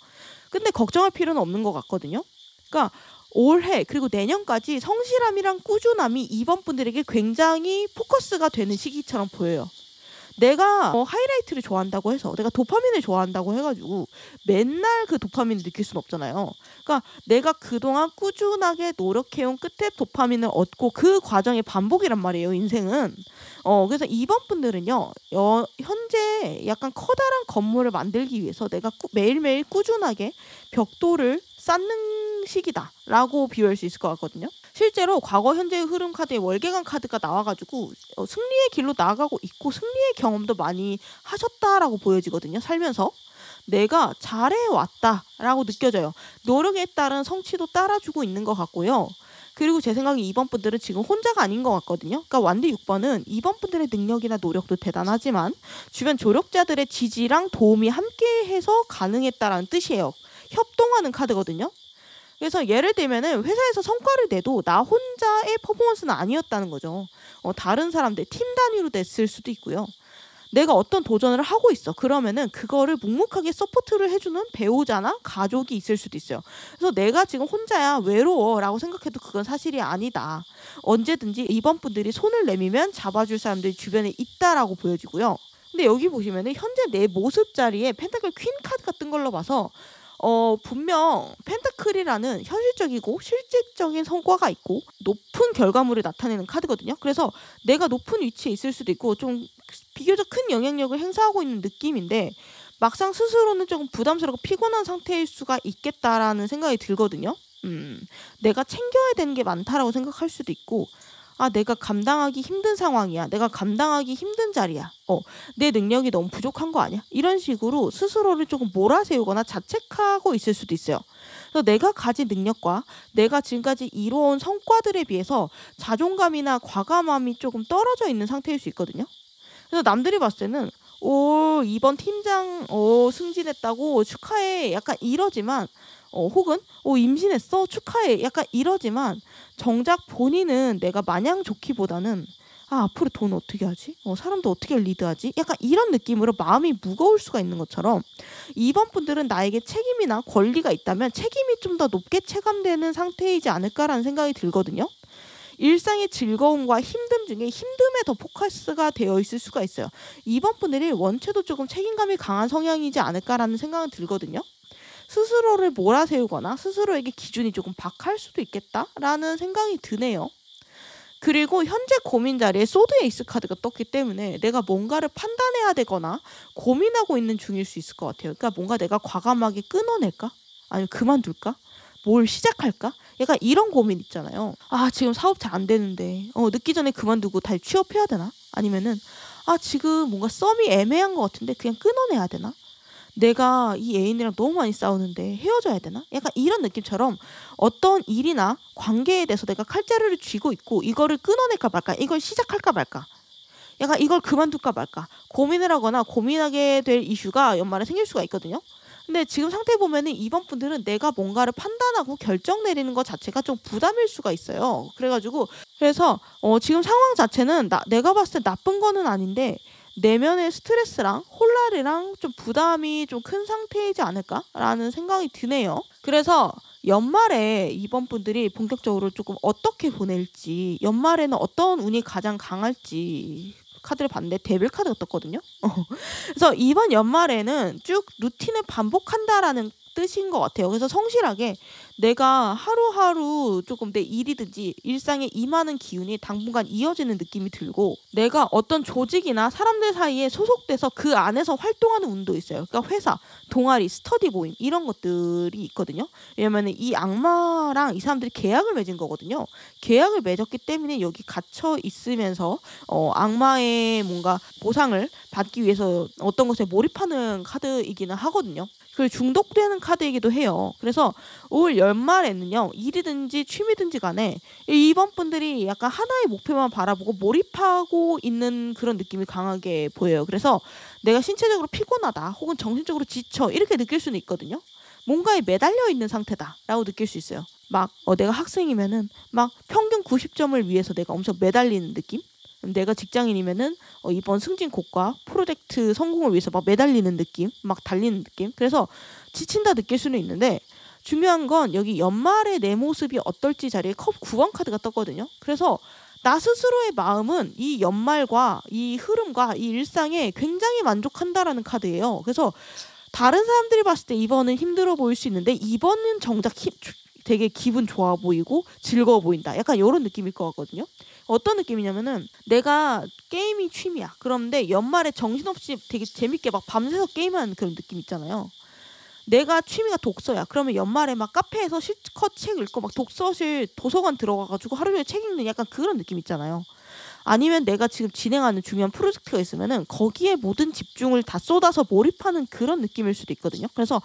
Speaker 1: 근데 걱정할 필요는 없는 것 같거든요. 그러니까 올해 그리고 내년까지 성실함이랑 꾸준함이 이번 분들에게 굉장히 포커스가 되는 시기처럼 보여요. 내가 하이라이트를 좋아한다고 해서 내가 도파민을 좋아한다고 해가지고 맨날 그 도파민을 느낄 수는 없잖아요. 그러니까 내가 그동안 꾸준하게 노력해온 끝에 도파민을 얻고 그 과정의 반복이란 말이에요, 인생은. 그래서 이번 분들은요, 현재 약간 커다란 건물을 만들기 위해서 내가 매일매일 꾸준하게 벽돌을 쌓는 시기다라고 비유할 수 있을 것 같거든요. 실제로 과거 현재의 흐름 카드에 월계관 카드가 나와가지고 승리의 길로 나아가고 있고 승리의 경험도 많이 하셨다라고 보여지거든요. 살면서 내가 잘해왔다라고 느껴져요. 노력에 따른 성취도 따라주고 있는 것 같고요. 그리고 제 생각에 이번 분들은 지금 혼자가 아닌 것 같거든요. 그러니까 완드 6번은 이번 분들의 능력이나 노력도 대단하지만 주변 조력자들의 지지랑 도움이 함께해서 가능했다라는 뜻이에요. 협동하는 카드거든요. 그래서 예를 들면은 회사에서 성과를 내도 나 혼자의 퍼포먼스는 아니었다는 거죠. 다른 사람들 팀 단위로 냈을 수도 있고요. 내가 어떤 도전을 하고 있어. 그러면은 그거를 묵묵하게 서포트를 해주는 배우자나 가족이 있을 수도 있어요. 그래서 내가 지금 혼자야 외로워라고 생각해도 그건 사실이 아니다. 언제든지 이번 분들이 손을 내밀면 잡아줄 사람들이 주변에 있다라고 보여지고요. 근데 여기 보시면은 현재 내 모습 자리에 펜타클 퀸 카드가 뜬 걸로 봐서 분명 펜타클이라는 현실적이고 실질적인 성과가 있고 높은 결과물을 나타내는 카드거든요. 그래서 내가 높은 위치에 있을 수도 있고 좀 비교적 큰 영향력을 행사하고 있는 느낌인데 막상 스스로는 조금 부담스럽고 피곤한 상태일 수가 있겠다라는 생각이 들거든요. 내가 챙겨야 되는 게 많다라고 생각할 수도 있고 내가 감당하기 힘든 상황이야. 내가 감당하기 힘든 자리야. 내 능력이 너무 부족한 거 아니야? 이런 식으로 스스로를 조금 몰아세우거나 자책하고 있을 수도 있어요. 그래서 내가 가진 능력과 내가 지금까지 이루어온 성과들에 비해서 자존감이나 과감함이 조금 떨어져 있는 상태일 수 있거든요. 그래서 남들이 봤을 때는 이번 팀장 승진했다고 축하해. 약간 이러지만 혹은 임신했어 축하해 약간 이러지만 정작 본인은 내가 마냥 좋기보다는 앞으로 돈 어떻게 하지? 사람도 어떻게 리드하지? 약간 이런 느낌으로 마음이 무거울 수가 있는 것처럼 2번 분들은 나에게 책임이나 권리가 있다면 책임이 좀 더 높게 체감되는 상태이지 않을까라는 생각이 들거든요. 일상의 즐거움과 힘듦 중에 힘듦에 더 포커스가 되어 있을 수가 있어요. 2번 분들이 원체도 조금 책임감이 강한 성향이지 않을까라는 생각은 들거든요. 스스로를 몰아세우거나 스스로에게 기준이 조금 박할 수도 있겠다라는 생각이 드네요. 그리고 현재 고민 자리에 소드 에이스 카드가 떴기 때문에 내가 뭔가를 판단해야 되거나 고민하고 있는 중일 수 있을 것 같아요. 그러니까 뭔가 내가 과감하게 끊어낼까? 아니면 그만둘까? 뭘 시작할까? 약간 이런 고민 있잖아요. 지금 사업 잘 안 되는데 늦기 전에 그만두고 다시 취업해야 되나? 아니면은 지금 뭔가 썸이 애매한 것 같은데 그냥 끊어내야 되나? 내가 이 애인이랑 너무 많이 싸우는데 헤어져야 되나? 약간 이런 느낌처럼 어떤 일이나 관계에 대해서 내가 칼자루를 쥐고 있고 이거를 끊어낼까 말까? 이걸 시작할까 말까? 약간 이걸 그만둘까 말까? 고민을 하거나 고민하게 될 이슈가 연말에 생길 수가 있거든요. 근데 지금 상태 보면은 이번 분들은 내가 뭔가를 판단하고 결정 내리는 것 자체가 좀 부담일 수가 있어요. 그래서 지금 상황 자체는 내가 봤을 때 나쁜 거는 아닌데 내면의 스트레스랑 혼란이랑 좀 부담이 좀 큰 상태이지 않을까라는 생각이 드네요. 그래서 연말에 이번 분들이 본격적으로 조금 어떻게 보낼지, 연말에는 어떤 운이 가장 강할지 카드를 봤는데 데빌 카드가 떴거든요. 그래서 이번 연말에는 쭉 루틴을 반복한다라는 뜻인 것 같아요. 그래서 성실하게 내가 하루하루 조금 내 일이든지 일상에 임하는 기운이 당분간 이어지는 느낌이 들고 내가 어떤 조직이나 사람들 사이에 소속돼서 그 안에서 활동하는 운도 있어요. 그러니까 회사, 동아리, 스터디 모임 이런 것들이 있거든요. 왜냐면 이 악마랑 이 사람들이 계약을 맺은 거거든요. 계약을 맺었기 때문에 여기 갇혀 있으면서 악마의 뭔가 보상을 받기 위해서 어떤 것에 몰입하는 카드이기는 하거든요. 그리고 중독되는 카드이기도 해요. 그래서 올 연말에는요, 일이든지 취미든지 간에 이번 분들이 약간 하나의 목표만 바라보고 몰입하고 있는 그런 느낌이 강하게 보여요. 그래서 내가 신체적으로 피곤하다 혹은 정신적으로 지쳐 이렇게 느낄 수는 있거든요. 뭔가에 매달려 있는 상태다라고 느낄 수 있어요. 막 내가 학생이면은 막 평균 90점을 위해서 내가 엄청 매달리는 느낌? 내가 직장인이면은 이번 승진 곡과 프로젝트 성공을 위해서 막 매달리는 느낌, 막 달리는 느낌. 그래서 지친다 느낄 수는 있는데 중요한 건 여기 연말의 내 모습이 어떨지 자리에 컵 9번 카드가 떴거든요. 그래서 나 스스로의 마음은 이 연말과 이 흐름과 이 일상에 굉장히 만족한다라는 카드예요. 그래서 다른 사람들이 봤을 때 이번은 힘들어 보일 수 있는데 이번은 정작 되게 기분 좋아 보이고 즐거워 보인다. 약간 이런 느낌일 것 같거든요. 어떤 느낌이냐면은 내가 게임이 취미야. 그런데 연말에 정신없이 되게 재밌게 막 밤새서 게임하는 그런 느낌 있잖아요. 내가 취미가 독서야. 그러면 연말에 막 카페에서 실컷 책 읽고 막 독서실 도서관 들어가가지고 하루 종일 책 읽는 약간 그런 느낌 있잖아요. 아니면 내가 지금 진행하는 중요한 프로젝트가 있으면은 거기에 모든 집중을 다 쏟아서 몰입하는 그런 느낌일 수도 있거든요. 그래서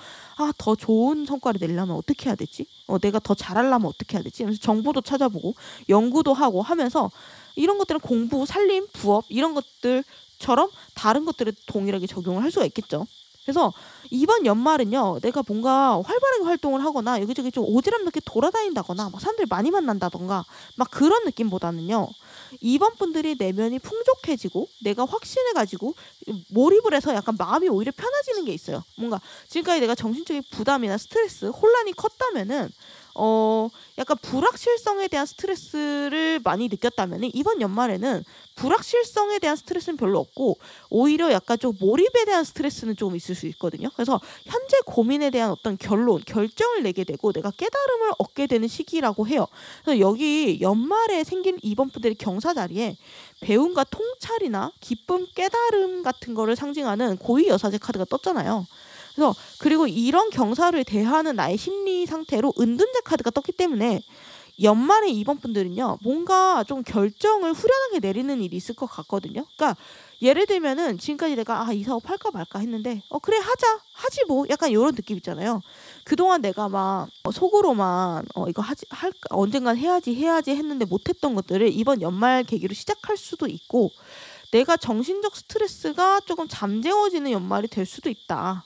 Speaker 1: 더 좋은 성과를 내려면 어떻게 해야 되지? 내가 더 잘하려면 어떻게 해야 되지? 그래서 정보도 찾아보고 연구도 하고 하면서 이런 것들은 공부, 살림, 부업 이런 것들처럼 다른 것들을 동일하게 적용을 할 수가 있겠죠. 그래서 이번 연말은요, 내가 뭔가 활발하게 활동을 하거나 여기저기 좀 오지랖 넓게 돌아다닌다거나 막 사람들 많이 만난다던가 막 그런 느낌보다는요, 이번 분들이 내면이 풍족해지고 내가 확신을 가지고 몰입을 해서 약간 마음이 오히려 편해지는 게 있어요. 뭔가 지금까지 내가 정신적인 부담이나 스트레스, 혼란이 컸다면은 약간 불확실성에 대한 스트레스를 많이 느꼈다면 이번 연말에는 불확실성에 대한 스트레스는 별로 없고 오히려 약간 좀 몰입에 대한 스트레스는 좀 있을 수 있거든요. 그래서 현재 고민에 대한 어떤 결정을 내게 되고 내가 깨달음을 얻게 되는 시기라고 해요. 그래서 여기 연말에 생긴 이번 분들의 경사 자리에 배움과 통찰이나 기쁨, 깨달음 같은 거를 상징하는 고위 여사제 카드가 떴잖아요. 그래서 그리고 이런 경사를 대하는 나의 심리 상태로 은둔자 카드가 떴기 때문에 연말에 이번 분들은요, 뭔가 좀 결정을 후련하게 내리는 일이 있을 것 같거든요. 그러니까 예를 들면은 지금까지 내가 이 사업 할까 말까 했는데 그래 하지 뭐 약간 이런 느낌 있잖아요. 그동안 내가 막 속으로만 이거 할까 언젠간 해야지 했는데 못했던 것들을 이번 연말 계기로 시작할 수도 있고 내가 정신적 스트레스가 조금 잠재워지는 연말이 될 수도 있다.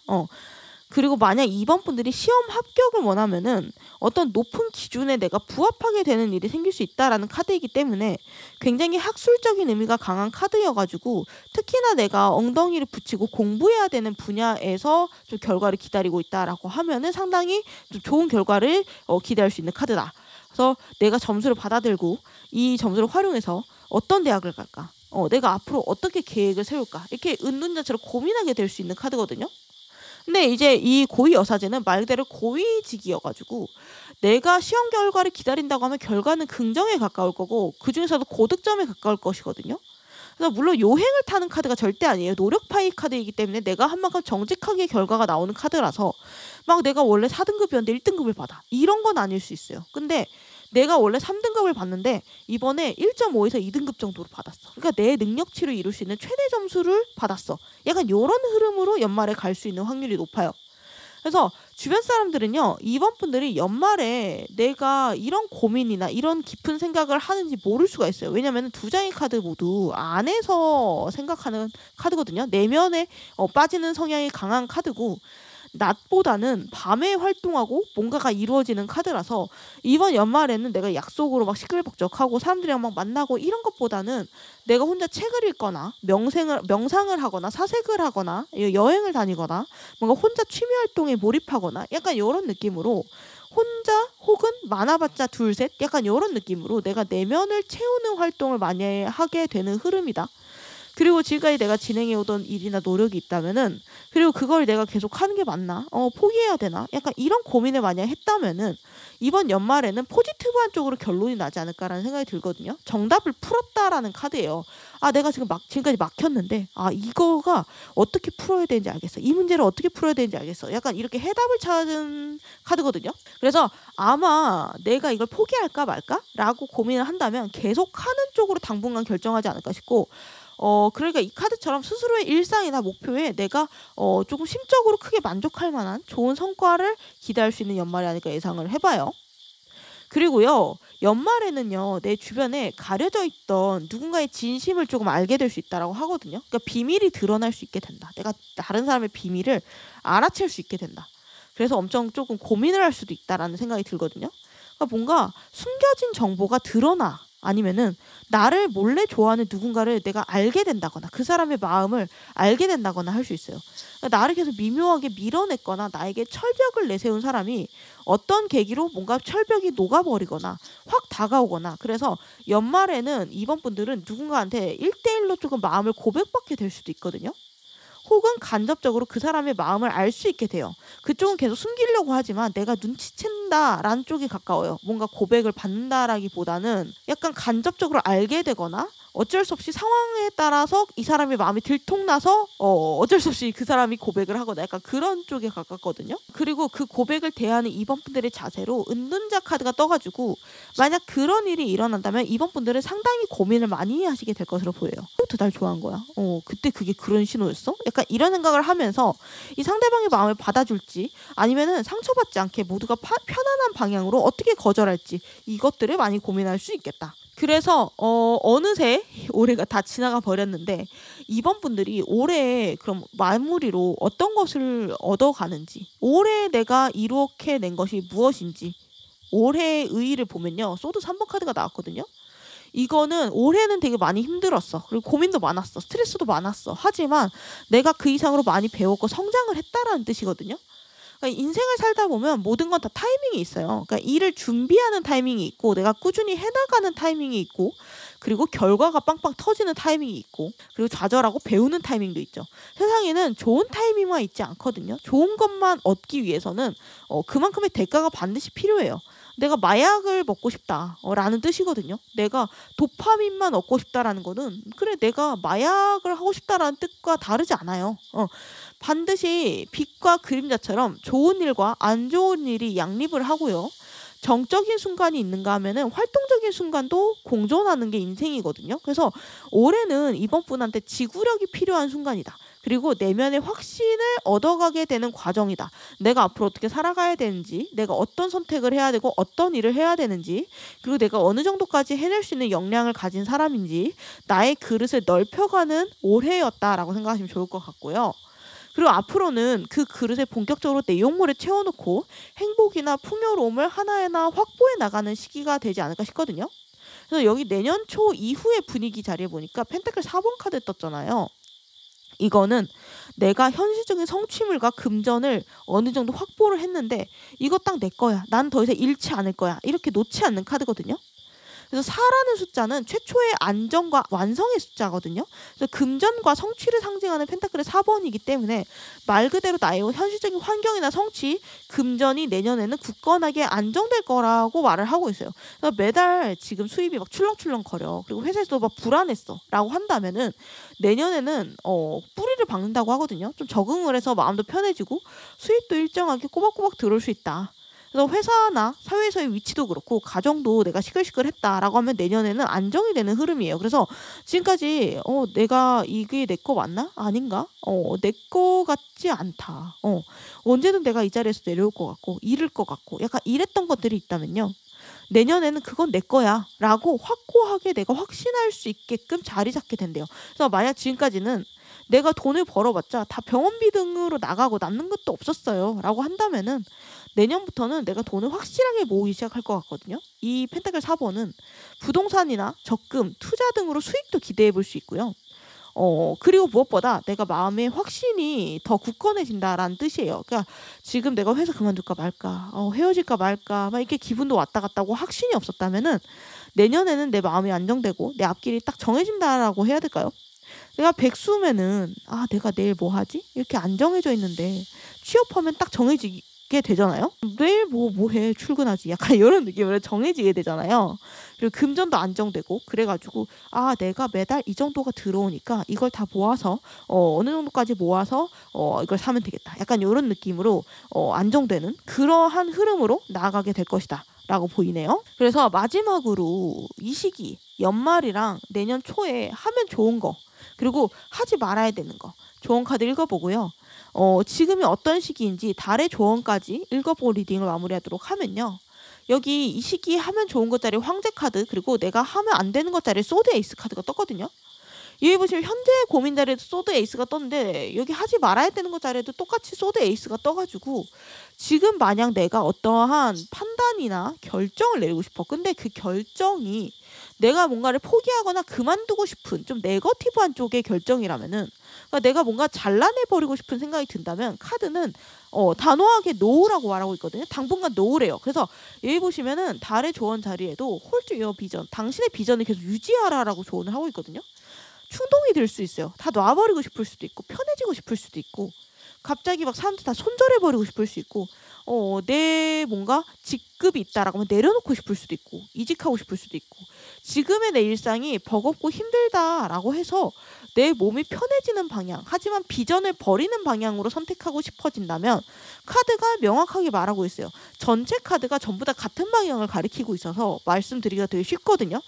Speaker 1: 그리고 만약 2번 분들이 시험 합격을 원하면은 어떤 높은 기준에 내가 부합하게 되는 일이 생길 수 있다라는 카드이기 때문에 굉장히 학술적인 의미가 강한 카드여가지고 특히나 내가 엉덩이를 붙이고 공부해야 되는 분야에서 좀 결과를 기다리고 있다라고 하면은 상당히 좀 좋은 결과를 기대할 수 있는 카드다. 그래서 내가 점수를 받아들고 이 점수를 활용해서 어떤 대학을 갈까? 내가 앞으로 어떻게 계획을 세울까? 이렇게 은둔자처럼 고민하게 될 수 있는 카드거든요. 근데 이제 이 고위 여사제는 말 그대로 고위직이어가지고 내가 시험 결과를 기다린다고 하면 결과는 긍정에 가까울 거고 그 중에서도 고득점에 가까울 것이거든요. 그래서 물론 요행을 타는 카드가 절대 아니에요. 노력파이 카드이기 때문에 내가 한 만큼 정직하게 결과가 나오는 카드라서 막 내가 원래 4등급이었는데 1등급을 받아. 이런 건 아닐 수 있어요. 근데 내가 원래 3등급을 받는데 이번에 1.5에서 2등급 정도로 받았어. 그러니까 내 능력치를 이룰 수 있는 최대 점수를 받았어. 약간 이런 흐름으로 연말에 갈 수 있는 확률이 높아요. 그래서 주변 사람들은요, 이번 분들이 연말에 내가 이런 고민이나 이런 깊은 생각을 하는지 모를 수가 있어요. 왜냐면 두 장의 카드 모두 안에서 생각하는 카드거든요. 내면에 빠지는 성향이 강한 카드고 낮보다는 밤에 활동하고 뭔가가 이루어지는 카드라서 이번 연말에는 내가 약속으로 막 시끌벅적하고 사람들이랑 막 만나고 이런 것보다는 내가 혼자 책을 읽거나 명상을 하거나 사색을 하거나 여행을 다니거나 뭔가 혼자 취미 활동에 몰입하거나 약간 이런 느낌으로 혼자 혹은 많아봤자 둘셋 약간 이런 느낌으로 내가 내면을 채우는 활동을 많이 하게 되는 흐름이다. 그리고 지금까지 내가 진행해오던 일이나 노력이 있다면은 그리고 그걸 내가 계속 하는 게 맞나? 포기해야 되나? 약간 이런 고민을 만약 했다면은 이번 연말에는 포지티브한 쪽으로 결론이 나지 않을까라는 생각이 들거든요. 정답을 풀었다라는 카드예요. 내가 지금까지 막혔는데 이거가 어떻게 풀어야 되는지 알겠어. 이 문제를 어떻게 풀어야 되는지 알겠어. 약간 이렇게 해답을 찾은 카드거든요. 그래서 아마 내가 이걸 포기할까 말까라고 고민을 한다면 계속하는 쪽으로 당분간 결정하지 않을까 싶고 그러니까 이 카드처럼 스스로의 일상이나 목표에 내가 조금 심적으로 크게 만족할 만한 좋은 성과를 기대할 수 있는 연말이 아닐까 예상을 해봐요. 그리고요, 연말에는요, 내 주변에 가려져 있던 누군가의 진심을 조금 알게 될 수 있다라고 하거든요. 그러니까 비밀이 드러날 수 있게 된다. 내가 다른 사람의 비밀을 알아챌 수 있게 된다. 그래서 엄청 조금 고민을 할 수도 있다라는 생각이 들거든요. 그러니까 뭔가 숨겨진 정보가 드러나. 아니면은 나를 몰래 좋아하는 누군가를 내가 알게 된다거나 그 사람의 마음을 알게 된다거나 할 수 있어요. 그러니까 나를 계속 미묘하게 밀어냈거나 나에게 철벽을 내세운 사람이 어떤 계기로 뭔가 철벽이 녹아버리거나 확 다가오거나 그래서 연말에는 이번 분들은 누군가한테 1대1로 조금 마음을 고백받게 될 수도 있거든요. 혹은 간접적으로 그 사람의 마음을 알 수 있게 돼요. 그쪽은 계속 숨기려고 하지만 내가 눈치챈다라는 쪽이 가까워요. 뭔가 고백을 받는다라기보다는 약간 간접적으로 알게 되거나 어쩔 수 없이 상황에 따라서 이 사람의 마음이 들통나서 어쩔 수 없이 그 사람이 고백을 하거나 약간 그런 쪽에 가깝거든요. 그리고 그 고백을 대하는 이번 분들의 자세로 은둔자 카드가 떠가지고 만약 그런 일이 일어난다면 이번 분들은 상당히 고민을 많이 하시게 될 것으로 보여요. 날 좋아한 거야. 그때 그게 그런 신호였어? 약간 이런 생각을 하면서 이 상대방의 마음을 받아줄지 아니면은 상처받지 않게 모두가 편안한 방향으로 어떻게 거절할지 이것들을 많이 고민할 수 있겠다. 그래서 어느새 올해가 다 지나가 버렸는데 이번 분들이 올해 그럼 마무리로 어떤 것을 얻어가는지 올해 내가 이룩해낸 것이 무엇인지 올해의 의의를 보면요. 소드 3번 카드가 나왔거든요. 이거는 올해는 되게 많이 힘들었어. 그리고 고민도 많았어. 스트레스도 많았어. 하지만 내가 그 이상으로 많이 배웠고 성장을 했다라는 뜻이거든요. 그러니까 인생을 살다 보면 모든 건 다 타이밍이 있어요. 그러니까 일을 준비하는 타이밍이 있고 내가 꾸준히 해나가는 타이밍이 있고 그리고 결과가 빵빵 터지는 타이밍이 있고 그리고 좌절하고 배우는 타이밍도 있죠. 세상에는 좋은 타이밍만 있지 않거든요. 좋은 것만 얻기 위해서는 그만큼의 대가가 반드시 필요해요. 내가 마약을 먹고 싶다 라는 뜻이거든요. 내가 도파민만 얻고 싶다라는 거는 그래 내가 마약을 하고 싶다라는 뜻과 다르지 않아요. 반드시 빛과 그림자처럼 좋은 일과 안 좋은 일이 양립을 하고요. 정적인 순간이 있는가 하면은 활동적인 순간도 공존하는 게 인생이거든요. 그래서 올해는 이번 분한테 지구력이 필요한 순간이다. 그리고 내면의 확신을 얻어가게 되는 과정이다. 내가 앞으로 어떻게 살아가야 되는지, 내가 어떤 선택을 해야 되고 어떤 일을 해야 되는지, 그리고 내가 어느 정도까지 해낼 수 있는 역량을 가진 사람인지 나의 그릇을 넓혀가는 올해였다라고 생각하시면 좋을 것 같고요. 그리고 앞으로는 그 그릇에 본격적으로 내용물을 채워놓고 행복이나 풍요로움을 하나하나 확보해 나가는 시기가 되지 않을까 싶거든요. 그래서 여기 내년 초 이후의 분위기 자리에 보니까 펜타클 4번 카드 떴잖아요. 이거는 내가 현실적인 성취물과 금전을 어느 정도 확보를 했는데 이거 딱 내 거야. 난 더 이상 잃지 않을 거야. 이렇게 놓지 않는 카드거든요. 그래서 4라는 숫자는 최초의 안정과 완성의 숫자거든요. 그래서 금전과 성취를 상징하는 펜타클의 4번이기 때문에 말 그대로 나의 현실적인 환경이나 성취, 금전이 내년에는 굳건하게 안정될 거라고 말을 하고 있어요. 그래서 매달 지금 수입이 막 출렁출렁 거려. 그리고 회사에서도 막 불안했어. 라고 한다면은 내년에는 뿌리를 박는다고 하거든요. 좀 적응을 해서 마음도 편해지고 수입도 일정하게 꼬박꼬박 들어올 수 있다. 그래서 회사나 사회에서의 위치도 그렇고 가정도 내가 시끌시끌했다라고 하면 내년에는 안정이 되는 흐름이에요. 그래서 지금까지 내가 이게 내 거 맞나? 아닌가? 내 거 같지 않다. 언제든 내가 이 자리에서 내려올 것 같고 잃을 것 같고 약간 이랬던 것들이 있다면요. 내년에는 그건 내 거야 라고 확고하게 내가 확신할 수 있게끔 자리 잡게 된대요. 그래서 만약 지금까지는 내가 돈을 벌어봤자 다 병원비 등으로 나가고 남는 것도 없었어요 라고 한다면은 내년부터는 내가 돈을 확실하게 모으기 시작할 것 같거든요. 이 펜타클 4번은 부동산이나 적금, 투자 등으로 수익도 기대해 볼 수 있고요. 그리고 무엇보다 내가 마음의 확신이 더 굳건해진다라는 뜻이에요. 그러니까 지금 내가 회사 그만둘까 말까, 헤어질까 말까, 막 이렇게 기분도 왔다 갔다 하고 확신이 없었다면은 내년에는 내 마음이 안정되고 내 앞길이 딱 정해진다라고 해야 될까요? 내가 백수면은 내가 내일 뭐 하지? 이렇게 안 정해져 있는데 취업하면 딱 정해지게 되잖아요. 내일 뭐 해? 출근하지. 약간 이런 느낌으로 정해지게 되잖아요. 그리고 금전도 안정되고 그래가지고 내가 매달 이 정도가 들어오니까 이걸 다 모아서 어느 정도까지 모아서 이걸 사면 되겠다. 약간 이런 느낌으로 안정되는 그러한 흐름으로 나아가게 될 것이다. 라고 보이네요. 그래서 마지막으로 이 시기 연말이랑 내년 초에 하면 좋은 거 그리고 하지 말아야 되는 거 조언 카드 읽어보고요. 지금이 어떤 시기인지 달의 조언까지 읽어보고 리딩을 마무리하도록 하면요. 여기 이 시기에 하면 좋은 것짜리 황제 카드 그리고 내가 하면 안 되는 것짜리 소드 에이스 카드가 떴거든요. 여기 보시면 현재 고민 자리에도 소드 에이스가 떴는데 여기 하지 말아야 되는 것 자리에도 똑같이 소드 에이스가 떠가지고 지금 만약 내가 어떠한 판단이나 결정을 내리고 싶어. 근데 그 결정이 내가 뭔가를 포기하거나 그만두고 싶은 좀 네거티브한 쪽의 결정이라면은 그러니까 내가 뭔가 잘라내버리고 싶은 생각이 든다면 카드는 단호하게 노우라고 말하고 있거든요. 당분간 노우래요. 그래서 여기 보시면은 달의 조언 자리에도 홀드 유어 비전 당신의 비전을 계속 유지하라라고 조언을 하고 있거든요. 충동이 들 수 있어요. 다 놔버리고 싶을 수도 있고 편해지고 싶을 수도 있고 갑자기 막 사람들 다 손절해버리고 싶을 수 있고 내 뭔가 직급이 있다라고 하면 내려놓고 싶을 수도 있고 이직하고 싶을 수도 있고 지금의 내 일상이 버겁고 힘들다라고 해서 내 몸이 편해지는 방향 하지만 비전을 버리는 방향으로 선택하고 싶어진다면 카드가 명확하게 말하고 있어요. 전체 카드가 전부 다 같은 방향을 가리키고 있어서 말씀드리기가 되게 쉽거든요.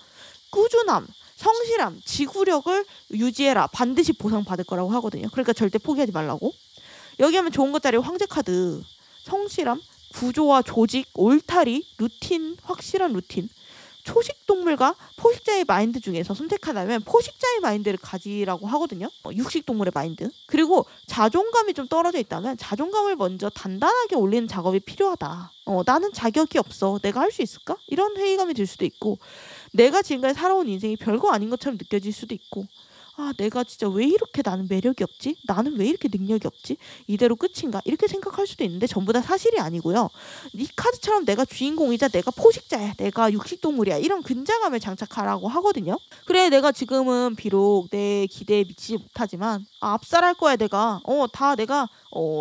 Speaker 1: 꾸준함, 성실함, 지구력을 유지해라. 반드시 보상받을 거라고 하거든요. 그러니까 절대 포기하지 말라고. 여기 하면 좋은 것짜리 황제 카드 성실함, 구조와 조직, 올타리, 루틴, 확실한 루틴 초식동물과 포식자의 마인드 중에서 선택하려면 포식자의 마인드를 가지라고 하거든요. 육식동물의 마인드. 그리고 자존감이 좀 떨어져 있다면 자존감을 먼저 단단하게 올리는 작업이 필요하다. 나는 자격이 없어. 내가 할 수 있을까? 이런 회의감이 들 수도 있고 내가 지금까지 살아온 인생이 별거 아닌 것처럼 느껴질 수도 있고 내가 진짜 왜 이렇게 나는 매력이 없지? 나는 왜 이렇게 능력이 없지? 이대로 끝인가? 이렇게 생각할 수도 있는데 전부 다 사실이 아니고요. 이 카드처럼 내가 주인공이자 내가 포식자야. 내가 육식동물이야. 이런 근자감을 장착하라고 하거든요. 그래 내가 지금은 비록 내 기대에 미치지 못하지만 압살할 거야 내가. 다 내가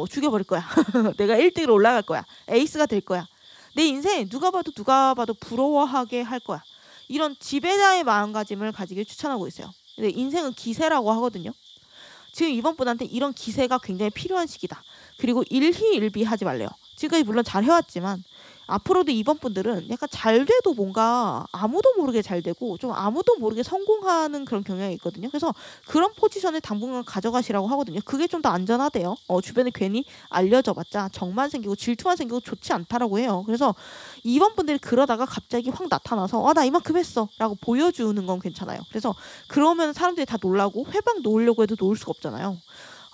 Speaker 1: 죽여버릴 거야. 내가 1등으로 올라갈 거야. 에이스가 될 거야. 내 인생 누가 봐도 부러워하게 할 거야. 이런 지배자의 마음가짐을 가지길 추천하고 있어요. 근데 인생은 기세라고 하거든요. 지금 이번 분한테 이런 기세가 굉장히 필요한 시기다. 그리고 일희일비하지 말래요. 지금까지 물론 잘 해왔지만 앞으로도 이번 분들은 약간 잘 돼도 뭔가 아무도 모르게 잘 되고 좀 아무도 모르게 성공하는 그런 경향이 있거든요. 그래서 그런 포지션을 당분간 가져가시라고 하거든요. 그게 좀 더 안전하대요. 주변에 괜히 알려져봤자 정만 생기고 질투만 생기고 좋지 않다라고 해요. 그래서 이번 분들이 그러다가 갑자기 확 나타나서 나 이만큼 했어 라고 보여주는 건 괜찮아요. 그래서 그러면 사람들이 다 놀라고 회방 놓으려고 해도 놓을 수가 없잖아요.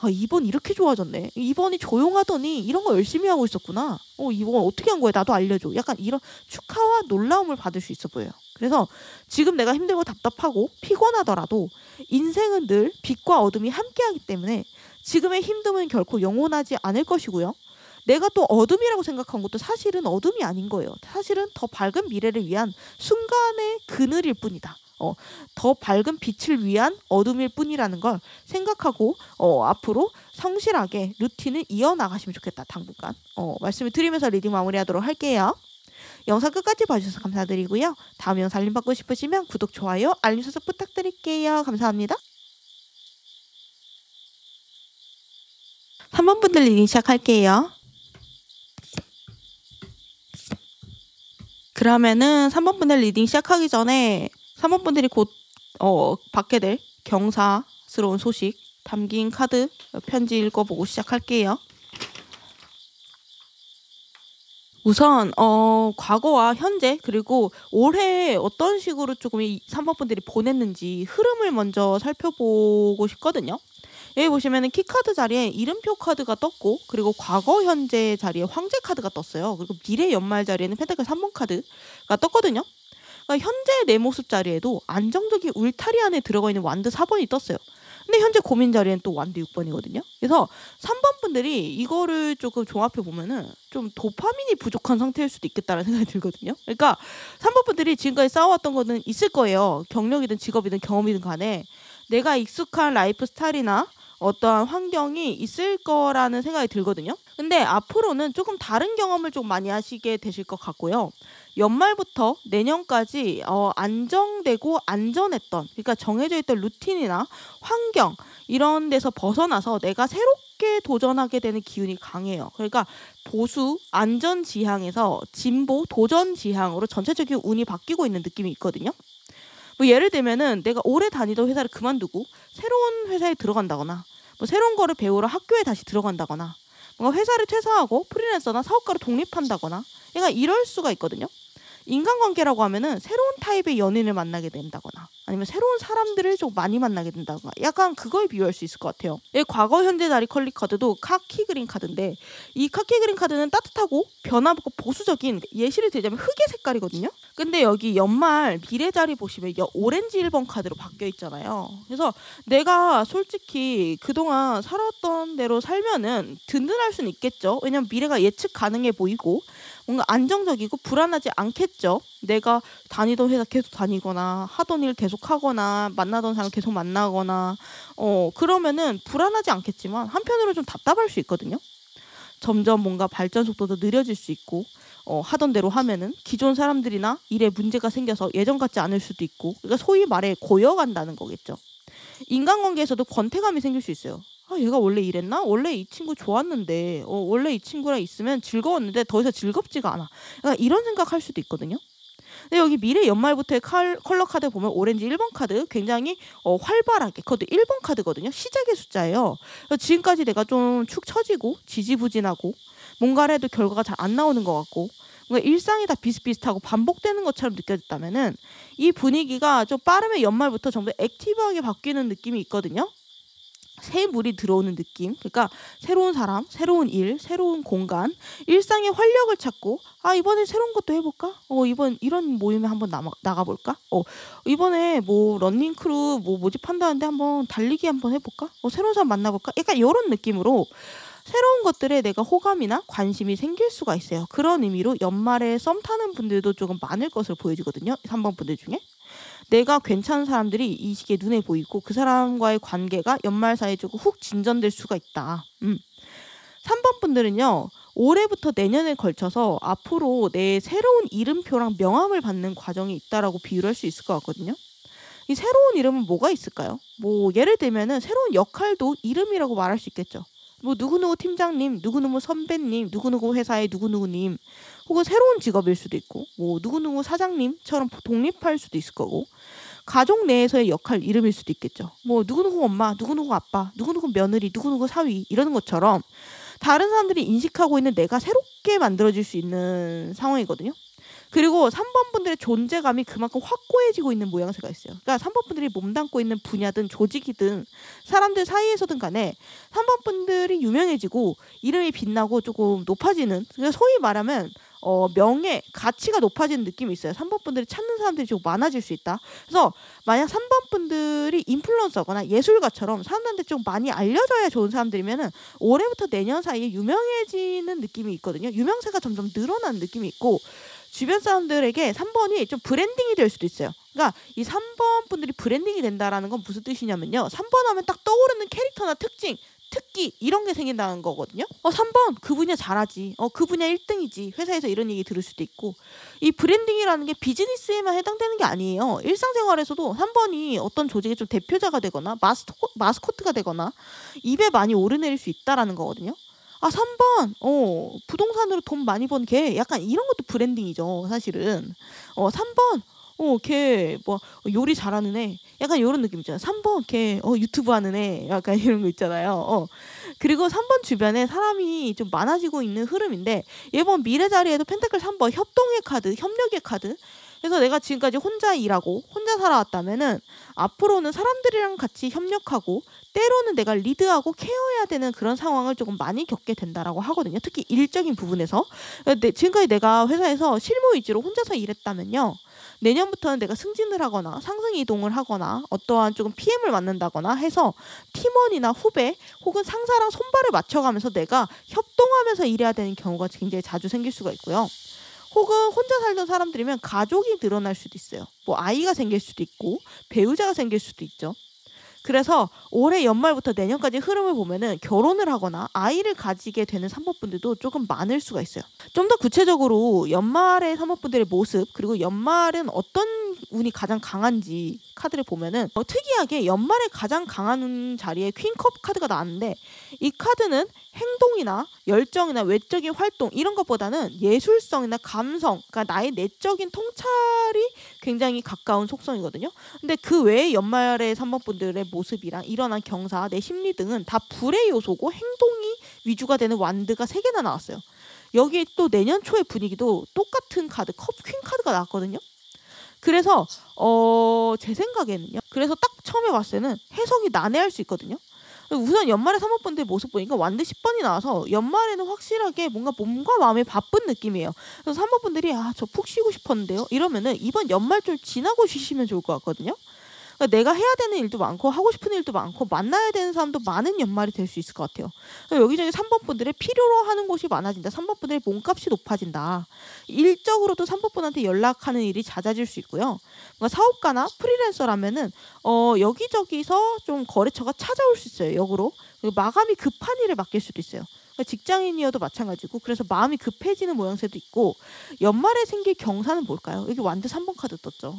Speaker 1: 아, 2번 이렇게 좋아졌네. 2번이 조용하더니 이런 거 열심히 하고 있었구나. 2번 어떻게 한 거야? 나도 알려줘. 약간 이런 축하와 놀라움을 받을 수 있어 보여요. 그래서 지금 내가 힘들고 답답하고 피곤하더라도 인생은 늘 빛과 어둠이 함께하기 때문에 지금의 힘듦은 결코 영원하지 않을 것이고요. 내가 또 어둠이라고 생각한 것도 사실은 어둠이 아닌 거예요. 사실은 더 밝은 미래를 위한 순간의 그늘일 뿐이다. 더 밝은 빛을 위한 어둠일 뿐이라는 걸 생각하고 앞으로 성실하게 루틴을 이어나가시면 좋겠다. 당분간 말씀을 드리면서 리딩 마무리하도록 할게요. 영상 끝까지 봐주셔서 감사드리고요. 다음 영상 알림 받고 싶으시면 구독, 좋아요, 알림 설정 부탁드릴게요. 감사합니다. 3번 분들 리딩 시작할게요. 그러면은 3번 분들 리딩 시작하기 전에 3번 분들이 곧 받게 될 경사스러운 소식 담긴 카드 편지 읽어보고 시작할게요. 우선 과거와 현재 그리고 올해 어떤 식으로 조금 이 3번 분들이 보냈는지 흐름을 먼저 살펴보고 싶거든요. 여기 보시면은 키카드 자리에 이름표 카드가 떴고, 그리고 과거 현재 자리에 황제 카드가 떴어요. 그리고 미래 연말 자리에는 펜타클 3번 카드가 떴거든요. 그러니까 현재 내 모습 자리에도 안정적인 울타리 안에 들어가 있는 완드 4번이 떴어요. 근데 현재 고민 자리엔 또 완드 6번이거든요. 그래서 3번 분들이 이거를 조금 종합해 보면은 좀 도파민이 부족한 상태일 수도 있겠다는 생각이 들거든요. 그러니까 3번 분들이 지금까지 쌓아왔던 거는 있을 거예요. 경력이든 직업이든 경험이든 간에 내가 익숙한 라이프 스타일이나 어떠한 환경이 있을 거라는 생각이 들거든요. 근데 앞으로는 조금 다른 경험을 좀 많이 하시게 되실 것 같고요. 연말부터 내년까지 안정되고 안전했던, 그러니까 정해져 있던 루틴이나 환경 이런 데서 벗어나서 내가 새롭게 도전하게 되는 기운이 강해요. 그러니까 보수, 안전 지향에서 진보, 도전 지향으로 전체적인 운이 바뀌고 있는 느낌이 있거든요. 뭐 예를 들면은 내가 오래 다니던 회사를 그만두고 새로운 회사에 들어간다거나, 뭐 새로운 거를 배우러 학교에 다시 들어간다거나, 뭔가 회사를 퇴사하고 프리랜서나 사업가로 독립한다거나, 약간 이럴 수가 있거든요. 인간관계라고 하면은 새로운 타입의 연인을 만나게 된다거나, 아니면 새로운 사람들을 좀 많이 만나게 된다거나, 약간 그걸 비유할 수 있을 것 같아요. 과거 현재 자리 컬리 카드도 카키 그린 카드인데, 이 카키 그린 카드는 따뜻하고 변화없고 보수적인, 예시를 들자면 흑의 색깔이거든요. 근데 여기 연말 미래 자리 보시면 오렌지 1번 카드로 바뀌어 있잖아요. 그래서 내가 솔직히 그동안 살았던 대로 살면은 든든할 수는 있겠죠. 왜냐면 미래가 예측 가능해 보이고 뭔가 안정적이고 불안하지 않겠죠. 내가 다니던 회사 계속 다니거나 하던 일 계속 하거나 만나던 사람 계속 만나거나 그러면은 불안하지 않겠지만 한편으로 좀 답답할 수 있거든요. 점점 뭔가 발전 속도도 느려질 수 있고 하던 대로 하면은 기존 사람들이나 일에 문제가 생겨서 예전 같지 않을 수도 있고, 그러니까 소위 말해 고여간다는 거겠죠. 인간관계에서도 권태감이 생길 수 있어요. 아, 얘가 원래 이랬나? 원래 이 친구 좋았는데 원래 이 친구랑 있으면 즐거웠는데 더 이상 즐겁지가 않아. 그러니까 이런 생각할 수도 있거든요. 근데 여기 미래 연말부터의 컬러 카드 보면 오렌지 1번 카드 굉장히 활발하게, 그것도 1번 카드거든요. 시작의 숫자예요. 지금까지 내가 좀 축 처지고 지지부진하고 뭔가를 해도 결과가 잘 안 나오는 것 같고 뭔가 일상이 다 비슷비슷하고 반복되는 것처럼 느껴졌다면은 이 분위기가 좀 빠르면 연말부터 전부 액티브하게 바뀌는 느낌이 있거든요. 새 물이 들어오는 느낌. 그러니까 새로운 사람, 새로운 일, 새로운 공간, 일상의 활력을 찾고 이번에 새로운 것도 해볼까? 이번 이런 모임에 한번 나가볼까? 이번에 뭐 런닝크루 뭐 모집한다는데 한번 달리기 한번 해볼까? 새로운 사람 만나볼까? 약간 이런 느낌으로 새로운 것들에 내가 호감이나 관심이 생길 수가 있어요. 그런 의미로 연말에 썸 타는 분들도 조금 많을 것으로 보여지거든요. 3번 분들 중에. 내가 괜찮은 사람들이 이 시기에 눈에 보이고 그 사람과의 관계가 연말 사이에 조금 훅 진전될 수가 있다. 3번 분들은요. 올해부터 내년에 걸쳐서 앞으로 내 새로운 이름표랑 명함을 받는 과정이 있다라고 비유를 할 수 있을 것 같거든요. 이 새로운 이름은 뭐가 있을까요? 뭐 예를 들면은 새로운 역할도 이름이라고 말할 수 있겠죠. 뭐 누구누구 팀장님, 누구누구 선배님, 누구누구 회사의 누구누구님, 혹은 새로운 직업일 수도 있고 뭐 누구누구 사장님처럼 독립할 수도 있을 거고, 가족 내에서의 역할 이름일 수도 있겠죠. 뭐 누구누구 엄마, 누구누구 아빠, 누구누구 며느리, 누구누구 사위 이러는 것처럼 다른 사람들이 인식하고 있는 내가 새롭게 만들어질 수 있는 상황이거든요. 그리고 3번 분들의 존재감이 그만큼 확고해지고 있는 모양새가 있어요. 그러니까 3번 분들이 몸담고 있는 분야든 조직이든 사람들 사이에서든 간에 3번 분들이 유명해지고 이름이 빛나고 조금 높아지는, 그러니까 소위 말하면 명예, 가치가 높아지는 느낌이 있어요. 3번 분들이 찾는 사람들이 좀 많아질 수 있다. 그래서 만약 3번 분들이 인플루언서거나 예술가처럼 사람들한테 좀 많이 알려져야 좋은 사람들이면은 올해부터 내년 사이에 유명해지는 느낌이 있거든요. 유명세가 점점 늘어나는 느낌이 있고, 주변 사람들에게 3번이 좀 브랜딩이 될 수도 있어요. 그러니까 이 3번 분들이 브랜딩이 된다라는 건 무슨 뜻이냐면요. 3번 하면 딱 떠오르는 캐릭터나 특징, 특기 이런 게 생긴다는 거거든요. 3번 그 분야 잘하지. 그 분야 1등이지. 회사에서 이런 얘기 들을 수도 있고. 이 브랜딩이라는 게 비즈니스에만 해당되는 게 아니에요. 일상생활에서도 3번이 어떤 조직의 좀 대표자가 되거나 마스코트가 되거나 입에 많이 오르내릴 수 있다라는 거거든요. 3번 부동산으로 돈 많이 번 걔, 약간 이런 것도 브랜딩이죠 사실은. 3번 걔 뭐 요리 잘하는 애, 약간 이런 느낌 있잖아요. 3번 걔 유튜브 하는 애, 약간 이런 거 있잖아요. 그리고 3번 주변에 사람이 좀 많아지고 있는 흐름인데, 이번 미래 자리에도 펜타클 3번 협동의 카드, 협력의 카드. 그래서 내가 지금까지 혼자 일하고 혼자 살아왔다면은 앞으로는 사람들이랑 같이 협력하고 때로는 내가 리드하고 케어해야 되는 그런 상황을 조금 많이 겪게 된다라고 하거든요. 특히 일적인 부분에서. 지금까지 내가 회사에서 실무 위주로 혼자서 일했다면요, 내년부터는 내가 승진을 하거나 상승 이동을 하거나 어떠한 조금 PM을 맡는다거나 해서 팀원이나 후배 혹은 상사랑 손발을 맞춰가면서 내가 협동하면서 일해야 되는 경우가 굉장히 자주 생길 수가 있고요. 혹은 혼자 살던 사람들이면 가족이 늘어날 수도 있어요. 뭐 아이가 생길 수도 있고 배우자가 생길 수도 있죠. 그래서 올해 연말부터 내년까지 흐름을 보면은 결혼을 하거나 아이를 가지게 되는 3번 분들도 조금 많을 수가 있어요. 좀 더 구체적으로 연말의 3번 분들의 모습, 그리고 연말은 어떤 운이 가장 강한지 카드를 보면은 특이하게 연말에 가장 강한 자리에 퀸컵 카드가 나왔는데, 이 카드는 행동이나 열정이나 외적인 활동 이런 것보다는 예술성이나 감성, 그러니까 나의 내적인 통찰이 굉장히 가까운 속성이거든요. 근데 그 외에 연말의 3번 분들의 모습이랑 일어난 경사, 내 심리 등은 다 불의 요소고 행동이 위주가 되는 완드가 3개나 나왔어요. 여기 또 내년 초의 분위기도 똑같은 카드, 퀸 카드가 나왔거든요. 그래서 제 생각에는요, 그래서 딱 처음에 봤을 때는 해석이 난해할 수 있거든요. 우선 연말에 3번 분들 모습 보니까 완드 10번이 나와서 연말에는 확실하게 뭔가 몸과 마음이 바쁜 느낌이에요. 그래서 3번 분들이 저 푹 쉬고 싶었는데요, 이러면은 이번 연말 좀 지나고 쉬시면 좋을 것 같거든요. 그러니까 내가 해야 되는 일도 많고 하고 싶은 일도 많고 만나야 되는 사람도 많은 연말이 될 수 있을 것 같아요. 여기저기 3번 분들의 필요로 하는 곳이 많아진다. 3번 분들의 몸값이 높아진다. 일적으로도 3번 분한테 연락하는 일이 잦아질 수 있고요. 뭔가 사업가나 프리랜서라면은 여기저기서 좀 거래처가 찾아올 수 있어요. 역으로. 그리고 마감이 급한 일을 맡길 수도 있어요. 그러니까 직장인이어도 마찬가지고, 그래서 마음이 급해지는 모양새도 있고. 연말에 생길 경사는 뭘까요? 여기 완드 3번 카드 떴죠.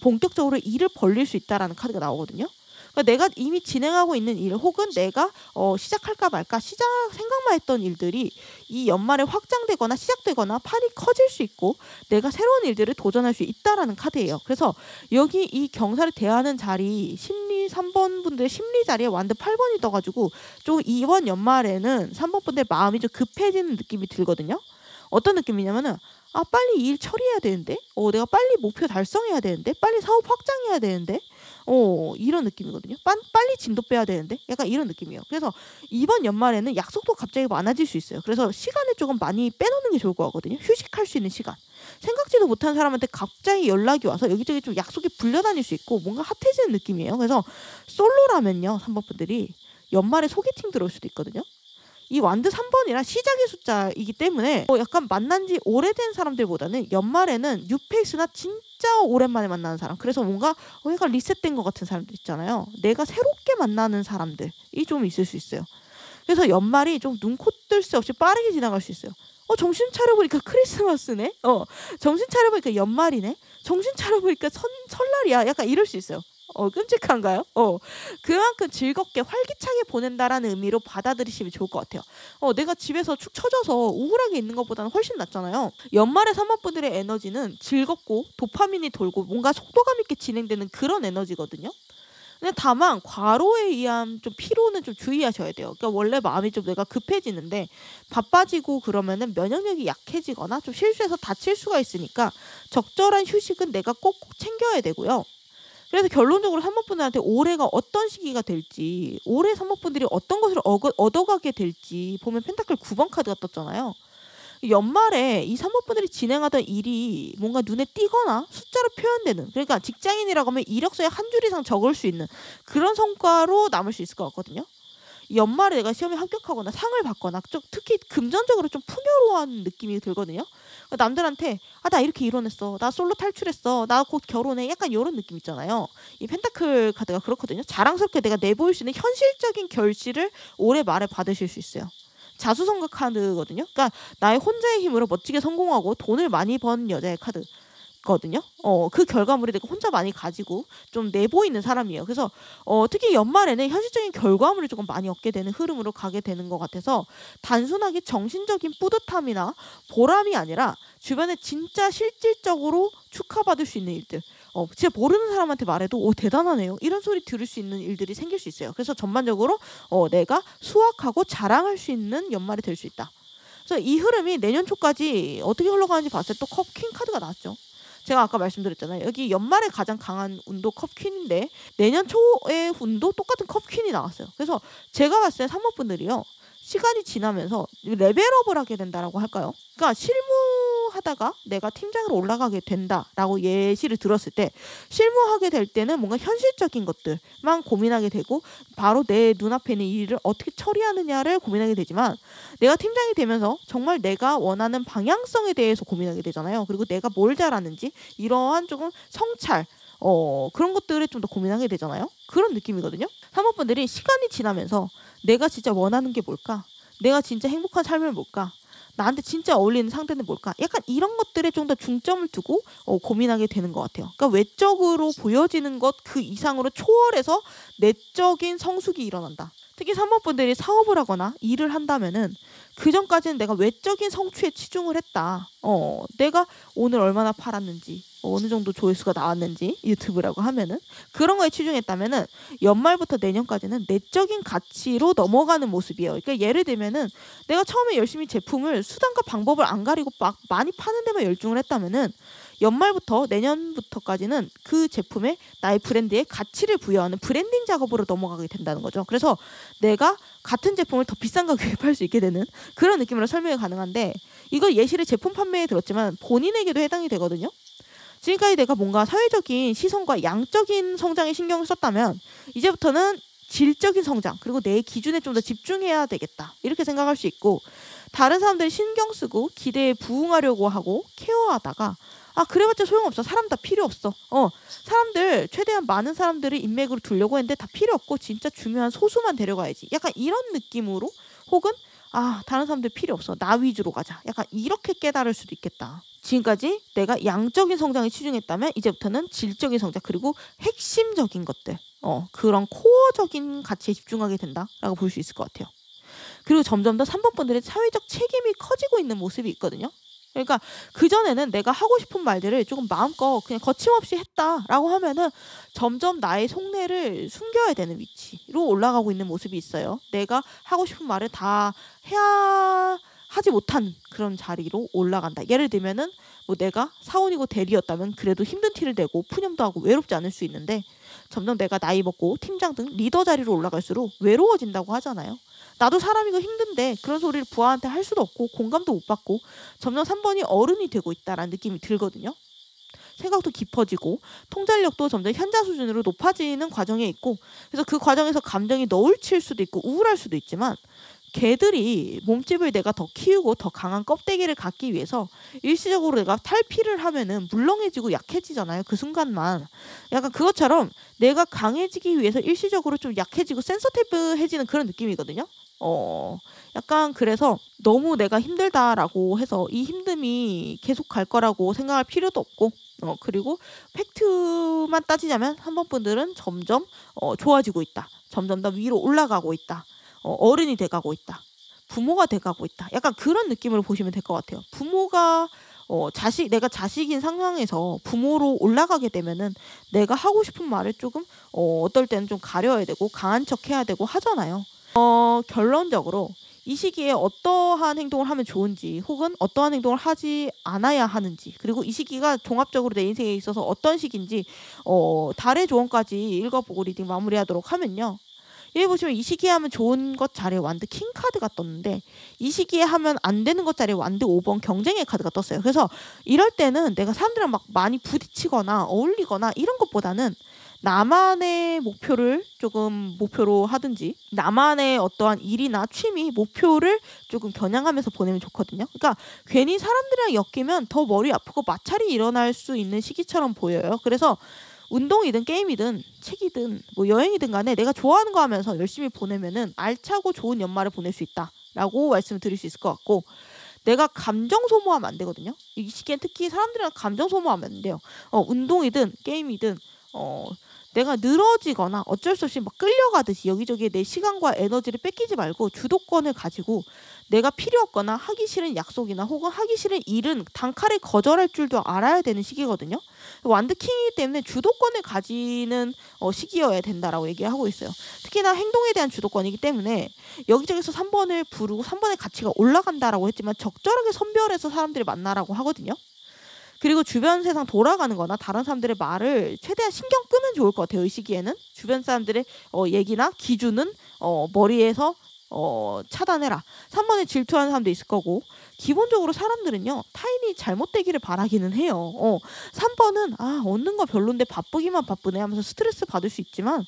Speaker 1: 본격적으로 일을 벌릴 수 있다라는 카드가 나오거든요. 그러니까 내가 이미 진행하고 있는 일, 혹은 내가 시작할까 말까 생각만 했던 일들이 이 연말에 확장되거나 시작되거나 판이 커질 수 있고, 내가 새로운 일들을 도전할 수 있다라는 카드예요. 그래서 여기 이 경사를 대하는 자리, 심리 3번 분들의 심리 자리에 완드 8번이 떠가지고 좀 이번 연말에는 3번 분들 마음이 좀 급해지는 느낌이 들거든요. 어떤 느낌이냐면은 빨리 일 처리해야 되는데, 내가 빨리 목표 달성해야 되는데, 빨리 사업 확장해야 되는데, 이런 느낌이거든요. 빨리 진도 빼야 되는데, 약간 이런 느낌이에요. 그래서 이번 연말에는 약속도 갑자기 많아질 수 있어요. 그래서 시간을 조금 많이 빼놓는 게 좋을 것 같거든요. 휴식할 수 있는 시간. 생각지도 못한 사람한테 갑자기 연락이 와서 여기저기 좀 약속이 불려다닐 수 있고 뭔가 핫해지는 느낌이에요. 그래서 솔로라면요, 3번 분들이 연말에 소개팅 들어올 수도 있거든요. 이 완드 3번이랑 시작의 숫자이기 때문에 약간 만난 지 오래된 사람들보다는 연말에는 뉴페이스나 진짜 오랜만에 만나는 사람, 그래서 뭔가 약간 리셋된 것 같은 사람들 있잖아요. 내가 새롭게 만나는 사람들이 좀 있을 수 있어요. 그래서 연말이 좀 눈코 뜰 새 없이 빠르게 지나갈 수 있어요. 정신 차려보니까 크리스마스네? 정신 차려보니까 연말이네? 정신 차려보니까 설날이야? 약간 이럴 수 있어요. 끔찍한가요? 그만큼 즐겁게 활기차게 보낸다라는 의미로 받아들이시면 좋을 것 같아요. 내가 집에서 축 처져서 우울하게 있는 것보다는 훨씬 낫잖아요. 연말에 3번 분들의 에너지는 즐겁고 도파민이 돌고 뭔가 속도감 있게 진행되는 그런 에너지거든요. 근데 다만 과로에 의한 좀 피로는 좀 주의하셔야 돼요. 그러니까 원래 마음이 좀 내가 급해지는데 바빠지고 그러면은 면역력이 약해지거나 좀 실수해서 다칠 수가 있으니까 적절한 휴식은 내가 꼭꼭 챙겨야 되고요. 그래서 결론적으로 산모분들한테 올해가 어떤 시기가 될지, 올해 산모분들이 어떤 것을 얻어가게 될지 보면 펜타클 9번 카드가 떴잖아요. 연말에 이 산모분들이 진행하던 일이 뭔가 눈에 띄거나 숫자로 표현되는, 그러니까 직장인이라고 하면 이력서에 한 줄 이상 적을 수 있는 그런 성과로 남을 수 있을 것 같거든요. 연말에 내가 시험에 합격하거나 상을 받거나 좀 특히 금전적으로 좀 풍요로운 느낌이 들거든요. 남들한테 나 이렇게 이뤄냈어, 나 솔로 탈출했어, 나 곧 결혼해, 약간 이런 느낌 있잖아요. 이 펜타클 카드가 그렇거든요. 자랑스럽게 내가 내보일 수 있는 현실적인 결실을 올해 말에 받으실 수 있어요. 자수성가 카드거든요. 그러니까 나의 혼자의 힘으로 멋지게 성공하고 돈을 많이 번 여자의 카드거든요. 그 결과물이 내가 혼자 많이 가지고 좀 내보이는 사람이에요. 그래서 특히 연말에는 현실적인 결과물을 조금 많이 얻게 되는 흐름으로 가게 되는 것 같아서 단순하게 정신적인 뿌듯함이나 보람이 아니라 주변에 진짜 실질적으로 축하받을 수 있는 일들, 진짜 모르는 사람한테 말해도 대단하네요, 이런 소리 들을 수 있는 일들이 생길 수 있어요. 그래서 전반적으로 내가 수확하고 자랑할 수 있는 연말이 될 수 있다. 그래서 이 흐름이 내년 초까지 어떻게 흘러가는지 봤을 때 또 컵 퀸 카드가 나왔죠. 제가 아까 말씀드렸잖아요. 여기 연말에 가장 강한 운도 컵 퀸인데 내년 초의 운도 똑같은 컵 퀸이 나왔어요. 그래서 제가 봤을 때 산모분들이요, 시간이 지나면서 레벨업을 하게 된다라고 할까요? 그러니까 실무하다가 내가 팀장으로 올라가게 된다라고 예시를 들었을 때, 실무하게 될 때는 뭔가 현실적인 것들만 고민하게 되고 바로 내 눈앞에 있는 일을 어떻게 처리하느냐를 고민하게 되지만, 내가 팀장이 되면서 정말 내가 원하는 방향성에 대해서 고민하게 되잖아요. 그리고 내가 뭘 잘하는지 이러한 조금 성찰, 그런 것들을 좀 더 고민하게 되잖아요. 그런 느낌이거든요. 사모분들이 시간이 지나면서 내가 진짜 원하는 게 뭘까? 내가 진짜 행복한 삶을 뭘까? 나한테 진짜 어울리는 상대는 뭘까? 약간 이런 것들에 좀 더 중점을 두고 고민하게 되는 것 같아요. 그러니까 외적으로 보여지는 것 그 이상으로 초월해서 내적인 성숙이 일어난다. 특히 산모분들이 사업을 하거나 일을 한다면은 그 전까지는 내가 외적인 성취에 치중을 했다. 내가 오늘 얼마나 팔았는지, 어느 정도 조회수가 나왔는지 유튜브라고 하면은 그런 거에 치중했다면은 연말부터 내년까지는 내적인 가치로 넘어가는 모습이에요. 그러니까 예를 들면은 내가 처음에 열심히 제품을 수단과 방법을 안 가리고 막 많이 파는 데만 열중을 했다면은 연말부터 내년부터까지는 그 제품에 나의 브랜드에 가치를 부여하는 브랜딩 작업으로 넘어가게 된다는 거죠. 그래서 내가 같은 제품을 더 비싼 가격에 팔 수 있게 되는 그런 느낌으로 설명이 가능한데, 이거 예시를 제품 판매에 들었지만 본인에게도 해당이 되거든요. 지금까지 내가 뭔가 사회적인 시선과 양적인 성장에 신경을 썼다면 이제부터는 질적인 성장, 그리고 내 기준에 좀 더 집중해야 되겠다, 이렇게 생각할 수 있고, 다른 사람들이 신경 쓰고 기대에 부응하려고 하고 케어하다가 그래봤자 소용없어, 사람 다 필요 없어, 사람들 최대한 많은 사람들을 인맥으로 두려고 했는데 다 필요 없고 진짜 중요한 소수만 데려가야지, 약간 이런 느낌으로, 혹은 다른 사람들 필요 없어, 나 위주로 가자, 약간 이렇게 깨달을 수도 있겠다. 지금까지 내가 양적인 성장에 치중했다면 이제부터는 질적인 성장, 그리고 핵심적인 것들, 그런 코어적인 가치에 집중하게 된다라고 볼 수 있을 것 같아요. 그리고 점점 더 3번 분들의 사회적 책임이 커지고 있는 모습이 있거든요. 그러니까 그전에는 내가 하고 싶은 말들을 조금 마음껏 그냥 거침없이 했다라고 하면은 점점 나의 속내를 숨겨야 되는 위치로 올라가고 있는 모습이 있어요. 내가 하고 싶은 말을 다 해야 하지 못한 그런 자리로 올라간다. 예를 들면은 뭐 내가 사원이고 대리였다면 그래도 힘든 티를 내고 푸념도 하고 외롭지 않을 수 있는데, 점점 내가 나이 먹고 팀장 등 리더 자리로 올라갈수록 외로워진다고 하잖아요. 나도 사람이고 힘든데 그런 소리를 부하한테 할 수도 없고 공감도 못 받고 점점 3번이 어른이 되고 있다라는 느낌이 들거든요. 생각도 깊어지고 통찰력도 점점 현자 수준으로 높아지는 과정에 있고, 그래서 그 과정에서 감정이 너울칠 수도 있고 우울할 수도 있지만, 개들이 몸집을 내가 더 키우고 더 강한 껍데기를 갖기 위해서 일시적으로 내가 탈피를 하면은 물렁해지고 약해지잖아요, 그 순간만. 약간 그것처럼 내가 강해지기 위해서 일시적으로 좀 약해지고 센서티브해지는 그런 느낌이거든요. 약간 그래서 너무 내가 힘들다라고 해서 이 힘듦이 계속 갈 거라고 생각할 필요도 없고, 그리고 팩트만 따지자면 3번 분들은 점점 좋아지고 있다, 점점 더 위로 올라가고 있다, 어른이 돼가고 있다, 부모가 돼가고 있다, 약간 그런 느낌으로 보시면 될 것 같아요. 부모가 내가 자식인 상황에서 부모로 올라가게 되면은 내가 하고 싶은 말을 조금 어떨 때는 좀 가려야 되고 강한 척 해야 되고 하잖아요. 결론적으로 이 시기에 어떠한 행동을 하면 좋은지 혹은 어떠한 행동을 하지 않아야 하는지, 그리고 이 시기가 종합적으로 내 인생에 있어서 어떤 시기인지 달의 조언까지 읽어보고 리딩 마무리하도록 하면요. 여기 보시면 이 시기에 하면 좋은 것 자리에 완드 킹 카드가 떴는데, 이 시기에 하면 안 되는 것 자리에 완드 5번 경쟁의 카드가 떴어요. 그래서 이럴 때는 내가 사람들이랑 막 많이 부딪히거나 어울리거나 이런 것보다는 나만의 목표를 조금 목표로 하든지, 나만의 어떠한 일이나 취미 목표를 조금 겨냥하면서 보내면 좋거든요. 그러니까 괜히 사람들이랑 엮이면 더 머리 아프고 마찰이 일어날 수 있는 시기처럼 보여요. 그래서 운동이든 게임이든 책이든 뭐 여행이든 간에 내가 좋아하는 거 하면서 열심히 보내면은 알차고 좋은 연말을 보낼 수 있다라고 말씀을 드릴 수 있을 것 같고, 내가 감정 소모하면 안 되거든요. 이 시기엔 특히 사람들이랑 감정 소모하면 안 돼요. 운동이든 게임이든 내가 늘어지거나 어쩔 수 없이 막 끌려가듯이 여기저기에 내 시간과 에너지를 뺏기지 말고 주도권을 가지고, 내가 필요 없거나 하기 싫은 약속이나 혹은 하기 싫은 일은 단칼에 거절할 줄도 알아야 되는 시기거든요. 완드킹이기 때문에 주도권을 가지는 시기여야 된다라고 얘기하고 있어요. 특히나 행동에 대한 주도권이기 때문에 여기저기서 3번을 부르고 3번의 가치가 올라간다라고 했지만 적절하게 선별해서 사람들을 만나라고 하거든요. 그리고 주변 세상 돌아가는 거나 다른 사람들의 말을 최대한 신경 끄면 좋을 것 같아요. 이 시기에는 주변 사람들의 얘기나 기준은 머리에서 차단해라. 3번에 질투하는 사람도 있을 거고, 기본적으로 사람들은요 타인이 잘못되기를 바라기는 해요. 3번은 얻는 거 별론데 바쁘기만 바쁘네 하면서 스트레스 받을 수 있지만,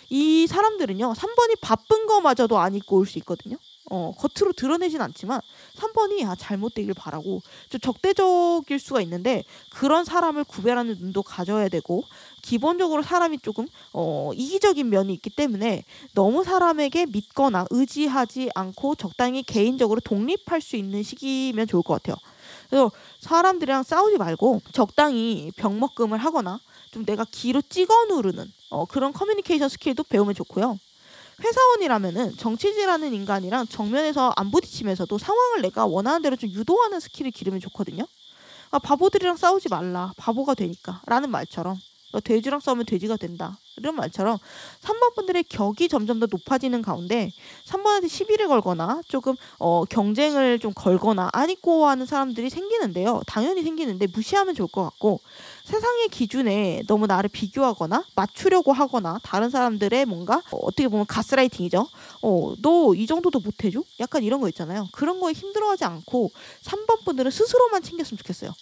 Speaker 1: 이 사람들은요 3번이 바쁜 거마저도 안 입고 올 수 있거든요. 겉으로 드러내진 않지만 3번이 잘못되길 바라고 좀 적대적일 수가 있는데, 그런 사람을 구별하는 눈도 가져야 되고, 기본적으로 사람이 조금 이기적인 면이 있기 때문에 너무 사람에게 믿거나 의지하지 않고 적당히 개인적으로 독립할 수 있는 시기면 좋을 것 같아요. 그래서 사람들이랑 싸우지 말고 적당히 병먹금을 하거나 좀 내가 기로 찍어 누르는 그런 커뮤니케이션 스킬도 배우면 좋고요. 회사원이라면은 정치질하는 인간이랑 정면에서 안 부딪히면서도 상황을 내가 원하는 대로 좀 유도하는 스킬을 기르면 좋거든요. 바보들이랑 싸우지 말라, 바보가 되니까 라는 말처럼, 돼지랑 싸우면 돼지가 된다 이런 말처럼 3번 분들의 격이 점점 더 높아지는 가운데 3번한테 시비를 걸거나 조금 경쟁을 좀 걸거나 안 입고 하는 사람들이 생기는데요. 당연히 생기는데 무시하면 좋을 것 같고, 세상의 기준에 너무 나를 비교하거나 맞추려고 하거나 다른 사람들의 뭔가 어떻게 보면 가스라이팅이죠. 너 이 정도도 못해줘? 약간 이런 거 있잖아요. 그런 거에 힘들어하지 않고 3번 분들은 스스로만 챙겼으면 좋겠어요.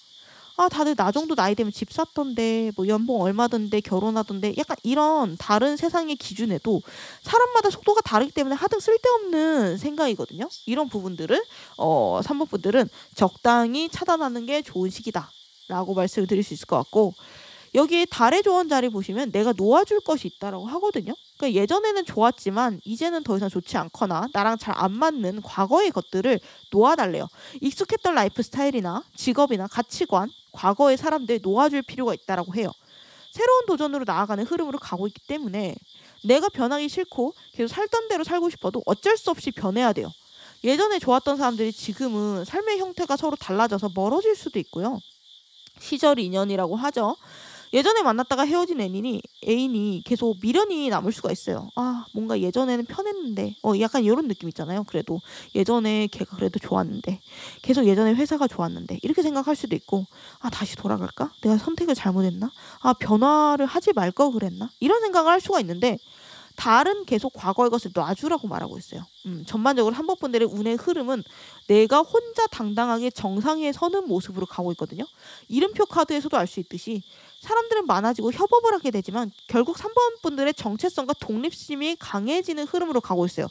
Speaker 1: 다들 나 정도 나이 되면 집 샀던데, 뭐 연봉 얼마던데, 결혼하던데, 약간 이런 다른 세상의 기준에도 사람마다 속도가 다르기 때문에 하등 쓸데없는 생각이거든요. 이런 부분들을 3번 분들은 적당히 차단하는 게 좋은 시기다 라고 말씀을 드릴 수 있을 것 같고, 여기 달의 조언 자리 보시면 내가 놓아줄 것이 있다라고 하거든요. 그러니까 예전에는 좋았지만 이제는 더 이상 좋지 않거나 나랑 잘 안 맞는 과거의 것들을 놓아달래요. 익숙했던 라이프 스타일이나 직업이나 가치관, 과거의 사람들 놓아줄 필요가 있다라고 해요. 새로운 도전으로 나아가는 흐름으로 가고 있기 때문에 내가 변하기 싫고 계속 살던 대로 살고 싶어도 어쩔 수 없이 변해야 돼요. 예전에 좋았던 사람들이 지금은 삶의 형태가 서로 달라져서 멀어질 수도 있고요. 시절 인연이라고 하죠. 예전에 만났다가 헤어진 애인이 계속 미련이 남을 수가 있어요. 뭔가 예전에는 편했는데 약간 이런 느낌 있잖아요. 그래도 예전에 걔가 그래도 좋았는데, 계속 예전에 회사가 좋았는데 이렇게 생각할 수도 있고, 다시 돌아갈까? 내가 선택을 잘못했나? 변화를 하지 말 걸 그랬나? 이런 생각을 할 수가 있는데, 달은 계속 과거의 것을 놔주라고 말하고 있어요. 전반적으로 3번 분들의 운의 흐름은 내가 혼자 당당하게 정상에 서는 모습으로 가고 있거든요. 이름표 카드에서도 알 수 있듯이 사람들은 많아지고 협업을 하게 되지만 결국 3번 분들의 정체성과 독립심이 강해지는 흐름으로 가고 있어요.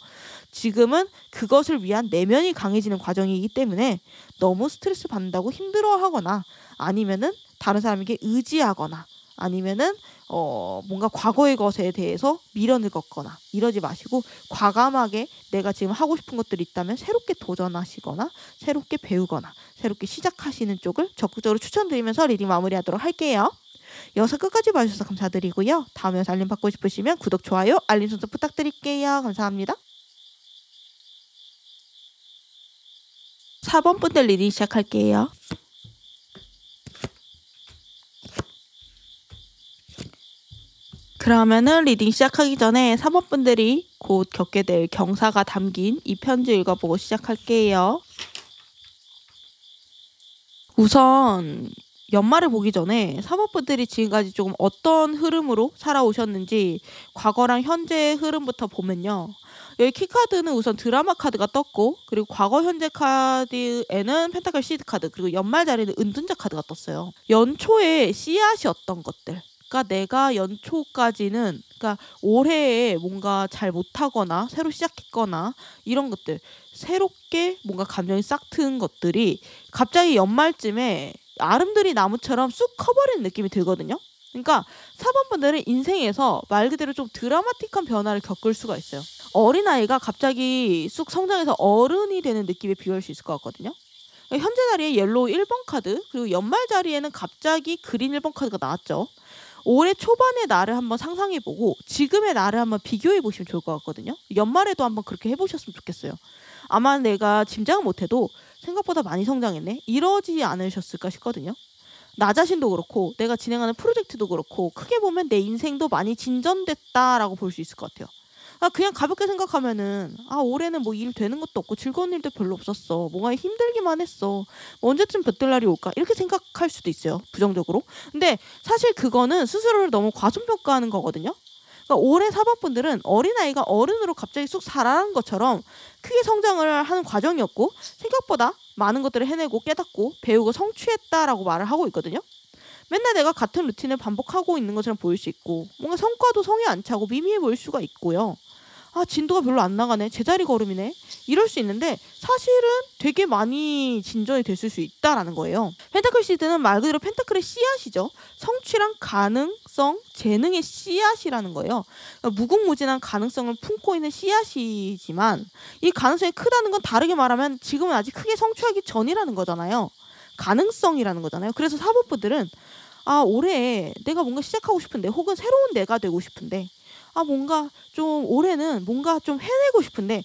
Speaker 1: 지금은 그것을 위한 내면이 강해지는 과정이기 때문에 너무 스트레스 받는다고 힘들어하거나 아니면은 다른 사람에게 의지하거나 아니면은 뭔가 과거의 것에 대해서 미련을 걷거나 이러지 마시고, 과감하게 내가 지금 하고 싶은 것들이 있다면 새롭게 도전하시거나 새롭게 배우거나 새롭게 시작하시는 쪽을 적극적으로 추천드리면서 리딩 마무리하도록 할게요. 영상 끝까지 봐주셔서 감사드리고요. 다음 영상 알림 받고 싶으시면 구독, 좋아요, 알림 설정 부탁드릴게요. 감사합니다. 4번 분들 리딩 시작할게요. 그러면은 리딩 시작하기 전에 사모분들이 곧 겪게 될 경사가 담긴 이 편지 읽어보고 시작할게요. 우선 연말을 보기 전에 사모분들이 지금까지 조금 어떤 흐름으로 살아오셨는지 과거랑 현재의 흐름부터 보면요. 여기 키카드는 우선 드라마 카드가 떴고, 그리고 과거 현재 카드에는 펜타클 시드 카드, 그리고 연말 자리는 은둔자 카드가 떴어요. 연초에 씨앗이었던 것들, 그러니까 내가 연초까지는, 그러니까 올해에 뭔가 잘 못하거나 새로 시작했거나 이런 것들, 새롭게 뭔가 감정이 싹 트는 것들이 갑자기 연말쯤에 아름드리 나무처럼 쑥 커버리는 느낌이 들거든요. 그러니까 4번분들은 인생에서 말 그대로 좀 드라마틱한 변화를 겪을 수가 있어요. 어린아이가 갑자기 쑥 성장해서 어른이 되는 느낌에 비유할 수 있을 것 같거든요. 현재 자리에 옐로우 1번 카드, 그리고 연말 자리에는 갑자기 그린 1번 카드가 나왔죠. 올해 초반의 나를 한번 상상해보고 지금의 나를 한번 비교해보시면 좋을 것 같거든요. 연말에도 한번 그렇게 해보셨으면 좋겠어요. 아마 내가 짐작은 못해도 생각보다 많이 성장했네, 이러지 않으셨을까 싶거든요. 나 자신도 그렇고 내가 진행하는 프로젝트도 그렇고 크게 보면 내 인생도 많이 진전됐다라고 볼 수 있을 것 같아요. 그냥 가볍게 생각하면은 올해는 뭐 일 되는 것도 없고 즐거운 일도 별로 없었어, 뭔가 힘들기만 했어, 뭐 언제쯤 볕들 날이 올까, 이렇게 생각할 수도 있어요, 부정적으로. 근데 사실 그거는 스스로를 너무 과소평가하는 거거든요. 그러니까 올해 4번분들은 어린아이가 어른으로 갑자기 쑥 자라는 것처럼 크게 성장을 하는 과정이었고, 생각보다 많은 것들을 해내고 깨닫고 배우고 성취했다라고 말을 하고 있거든요. 맨날 내가 같은 루틴을 반복하고 있는 것처럼 보일 수 있고, 뭔가 성과도 성에 안 차고 미미해 보일 수가 있고요. 진도가 별로 안 나가네, 제자리 걸음이네, 이럴 수 있는데 사실은 되게 많이 진전이 됐을 수 있다라는 거예요. 펜타클 시드는 말 그대로 펜타클의 씨앗이죠. 성취랑 가능성, 재능의 씨앗이라는 거예요. 그러니까 무궁무진한 가능성을 품고 있는 씨앗이지만 이 가능성이 크다는 건 다르게 말하면 지금은 아직 크게 성취하기 전이라는 거잖아요. 가능성이라는 거잖아요. 그래서 사모분들은 올해 내가 뭔가 시작하고 싶은데, 혹은 새로운 내가 되고 싶은데, 뭔가 좀 올해는 뭔가 좀 해내고 싶은데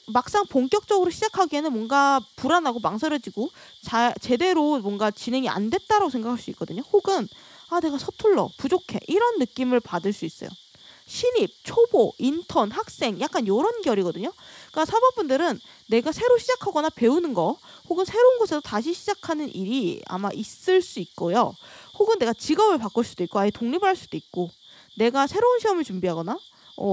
Speaker 1: 막상 본격적으로 시작하기에는 뭔가 불안하고 망설여지고 제대로 뭔가 진행이 안 됐다라고 생각할 수 있거든요. 혹은 내가 서툴러, 부족해, 이런 느낌을 받을 수 있어요. 신입, 초보, 인턴, 학생, 약간 요런 결이거든요. 그러니까 사모분들은 내가 새로 시작하거나 배우는 거, 혹은 새로운 곳에서 다시 시작하는 일이 아마 있을 수 있고요. 혹은 내가 직업을 바꿀 수도 있고 아예 독립할 수도 있고, 내가 새로운 시험을 준비하거나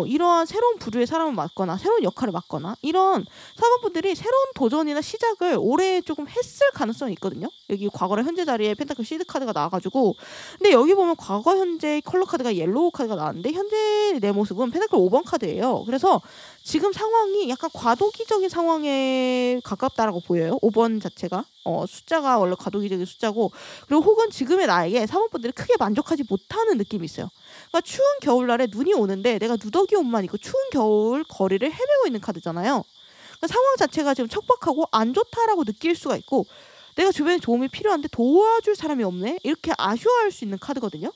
Speaker 1: 이러한 새로운 부류의 사람을 맡거나 새로운 역할을 맡거나, 이런 사모분들이 새로운 도전이나 시작을 올해 조금 했을 가능성이 있거든요. 여기 과거랑 현재 자리에 펜타클 시드 카드가 나와가지고, 근데 여기 보면 과거 현재 컬러 카드가 옐로우 카드가 나왔는데 현재 내 모습은 펜타클 5번 카드예요. 그래서 지금 상황이 약간 과도기적인 상황에 가깝다라고 보여요. 5번 자체가 숫자가 원래 과도기적인 숫자고, 그리고 혹은 지금의 나에게 사모분들이 크게 만족하지 못하는 느낌이 있어요. 그러니까 추운 겨울날에 눈이 오는데 내가 누더기 옷만 입고 추운 겨울 거리를 헤매고 있는 카드잖아요. 그러니까 상황 자체가 지금 척박하고 안 좋다라고 느낄 수가 있고, 내가 주변에 도움이 필요한데 도와줄 사람이 없네, 이렇게 아쉬워할 수 있는 카드거든요.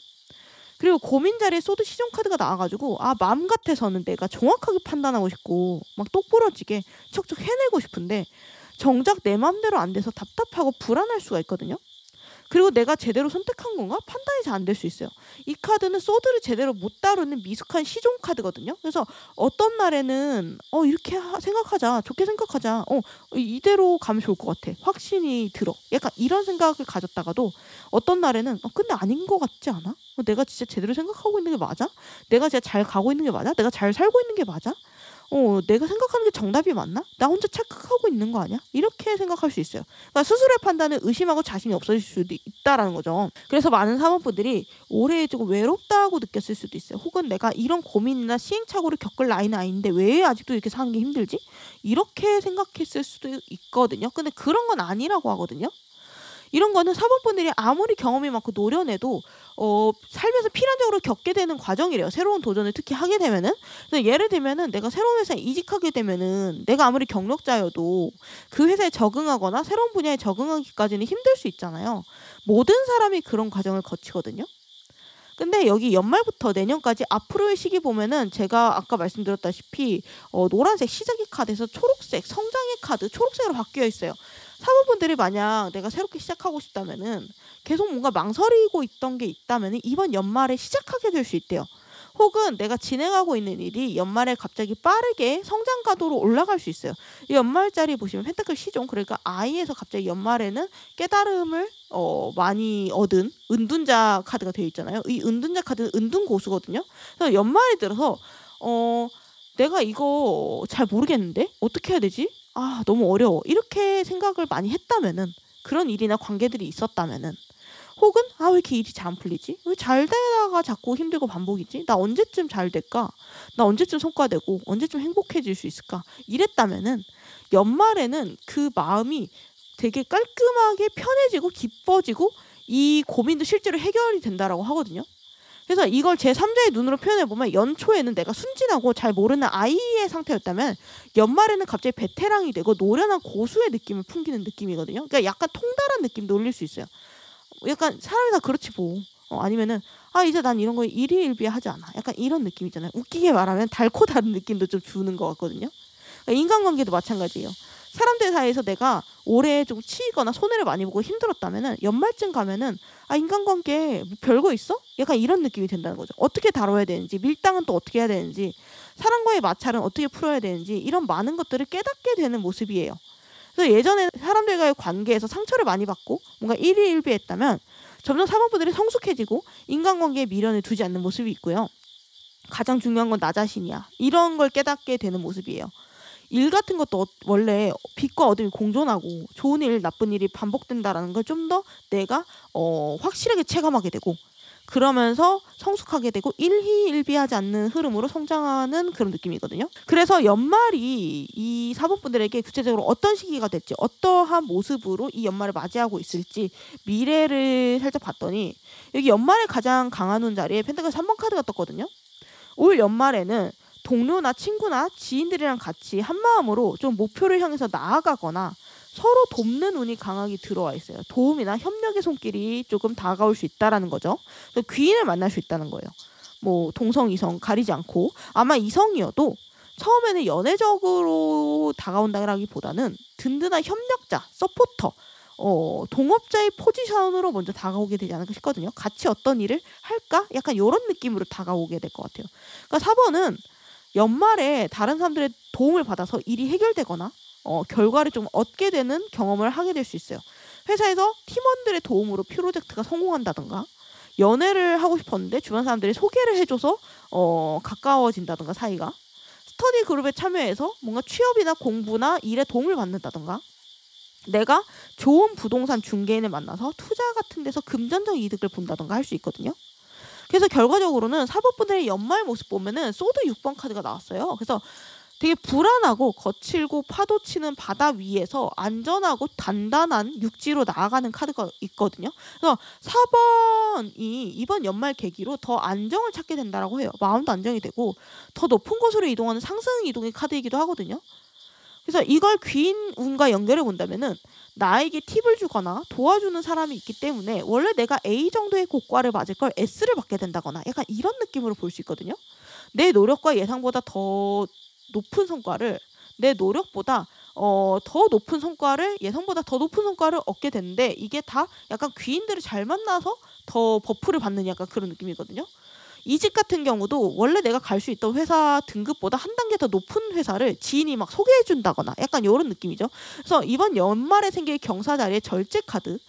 Speaker 1: 그리고 고민 자리에 소드 시종 카드가 나와가지고 마음 같아서는 내가 정확하게 판단하고 싶고 막 똑부러지게 척척 해내고 싶은데 정작 내 맘대로 안 돼서 답답하고 불안할 수가 있거든요. 그리고 내가 제대로 선택한 건가? 판단이 잘 안 될 수 있어요. 이 카드는 소드를 제대로 못 다루는 미숙한 시종 카드거든요. 그래서 어떤 날에는 이렇게 생각하자, 좋게 생각하자, 이대로 가면 좋을 것 같아, 확신이 들어, 약간 이런 생각을 가졌다가도 어떤 날에는 근데 아닌 것 같지 않아? 내가 진짜 제대로 생각하고 있는 게 맞아? 내가 진짜 잘 가고 있는 게 맞아? 내가 잘 살고 있는 게 맞아? 내가 생각하는 게 정답이 맞나? 나 혼자 착각하고 있는 거 아니야? 이렇게 생각할 수 있어요. 그러니까 스스로의 판단을 의심하고 자신이 없어질 수도 있다라는 거죠. 그래서 많은 사모분들이 올해 조금 외롭다고 느꼈을 수도 있어요. 혹은 내가 이런 고민이나 시행착오를 겪을 나이는 아닌데 왜 아직도 이렇게 사는 게 힘들지? 이렇게 생각했을 수도 있거든요. 근데 그런 건 아니라고 하거든요. 이런 거는 사모분들이 아무리 경험이 많고 노련해도 살면서 필연적으로 겪게 되는 과정이래요. 새로운 도전을 특히 하게 되면은. 그래서 예를 들면은 내가 새로운 회사에 이직하게 되면은 내가 아무리 경력자여도 그 회사에 적응하거나 새로운 분야에 적응하기까지는 힘들 수 있잖아요. 모든 사람이 그런 과정을 거치거든요. 근데 여기 연말부터 내년까지 앞으로의 시기 보면은 제가 아까 말씀드렸다시피 노란색 시작의 카드에서 초록색 성장의 카드, 초록색으로 바뀌어 있어요. 사모분들이 만약 내가 새롭게 시작하고 싶다면은, 계속 뭔가 망설이고 있던 게 있다면은 이번 연말에 시작하게 될 수 있대요. 혹은 내가 진행하고 있는 일이 연말에 갑자기 빠르게 성장 가도로 올라갈 수 있어요. 이 연말짜리 보시면 펜타클 시종, 그러니까 I에서 갑자기 연말에는 깨달음을 많이 얻은 은둔자 카드가 되어 있잖아요. 이 은둔자 카드는 은둔 고수거든요. 그래서 연말이 들어서 내가 이거 잘 모르겠는데 어떻게 해야 되지? 아, 너무 어려워. 이렇게 생각을 많이 했다면은, 그런 일이나 관계들이 있었다면은, 혹은 왜 이렇게 일이 잘 안 풀리지? 왜 잘 되다가 자꾸 힘들고 반복이지? 나 언제쯤 잘 될까? 나 언제쯤 성과되고 언제쯤 행복해질 수 있을까? 이랬다면은 연말에는 그 마음이 되게 깔끔하게 편해지고 기뻐지고 이 고민도 실제로 해결이 된다라고 하거든요. 그래서 이걸 제3자의 눈으로 표현해보면, 연초에는 내가 순진하고 잘 모르는 아이의 상태였다면 연말에는 갑자기 베테랑이 되고 노련한 고수의 느낌을 풍기는 느낌이거든요. 그러니까 약간 통달한 느낌도 올릴 수 있어요. 약간 사람이 다 그렇지 뭐. 아니면은 이제 난 이런 거에 일희일비하지 않아. 약간 이런 느낌이잖아요. 웃기게 말하면 달고 다른 느낌도 좀 주는 것 같거든요. 그러니까 인간관계도 마찬가지예요. 사람들 사이에서 내가 올해 좀 치이거나 손해를 많이 보고 힘들었다면은 연말쯤 가면은 인간관계 뭐 별거 있어? 약간 이런 느낌이 된다는 거죠. 어떻게 다뤄야 되는지, 밀당은 또 어떻게 해야 되는지, 사람과의 마찰은 어떻게 풀어야 되는지, 이런 많은 것들을 깨닫게 되는 모습이에요. 그래서 예전에 사람들과의 관계에서 상처를 많이 받고 뭔가 일희일비했다면 점점 사모분들이 성숙해지고 인간관계에 미련을 두지 않는 모습이 있고요. 가장 중요한 건 나 자신이야. 이런 걸 깨닫게 되는 모습이에요. 일 같은 것도 원래 빛과 어둠이 공존하고 좋은 일, 나쁜 일이 반복된다라는 걸 좀 더 내가 확실하게 체감하게 되고, 그러면서 성숙하게 되고 일희일비하지 않는 흐름으로 성장하는 그런 느낌이거든요. 그래서 연말이 이 사모분들에게 구체적으로 어떤 시기가 될지, 어떠한 모습으로 이 연말을 맞이하고 있을지 미래를 살짝 봤더니, 여기 연말에 가장 강한 운 자리에 펜타클 3번 카드가 떴거든요. 올 연말에는 동료나 친구나 지인들이랑 같이 한마음으로 좀 목표를 향해서 나아가거나 서로 돕는 운이 강하게 들어와 있어요. 도움이나 협력의 손길이 조금 다가올 수 있다라는 거죠. 귀인을 만날 수 있다는 거예요. 뭐 동성, 이성 가리지 않고, 아마 이성이어도 처음에는 연애적으로 다가온다기보다는 든든한 협력자, 서포터, 동업자의 포지션으로 먼저 다가오게 되지 않을까 싶거든요. 같이 어떤 일을 할까? 약간 이런 느낌으로 다가오게 될 것 같아요. 그러니까 4번은 연말에 다른 사람들의 도움을 받아서 일이 해결되거나 결과를 좀 얻게 되는 경험을 하게 될 수 있어요. 회사에서 팀원들의 도움으로 프로젝트가 성공한다든가, 연애를 하고 싶었는데 주변 사람들이 소개를 해줘서 가까워진다든가, 사이가 스터디 그룹에 참여해서 뭔가 취업이나 공부나 일에 도움을 받는다든가, 내가 좋은 부동산 중개인을 만나서 투자 같은 데서 금전적 이득을 본다든가 할 수 있거든요. 그래서 결과적으로는 사법분들의 연말 모습 보면은 소드 6번 카드가 나왔어요. 그래서 되게 불안하고 거칠고 파도 치는 바다 위에서 안전하고 단단한 육지로 나아가는 카드가 있거든요. 그래서 4번이 이번 연말 계기로 더 안정을 찾게 된다라고 해요. 마음도 안정이 되고 더 높은 곳으로 이동하는 상승 이동의 카드이기도 하거든요. 그래서 이걸 귀인 운과 연결해 본다면은 나에게 팁을 주거나 도와주는 사람이 있기 때문에 원래 내가 A 정도의 고과를 맞을 걸 S를 받게 된다거나, 약간 이런 느낌으로 볼 수 있거든요. 내 노력과 예상보다 더 높은 성과를, 내 노력보다 더 높은 성과를, 예상보다 더 높은 성과를 얻게 되는데, 이게 다 약간 귀인들을 잘 만나서 더 버프를 받는 약간 그런 느낌이거든요. 이직 같은 경우도 원래 내가 갈 수 있던 회사 등급보다 한 단계 더 높은 회사를 지인이 막 소개해 준다거나, 약간 이런 느낌이죠. 그래서 이번 연말에 생길 경사 자리에 절제 카드,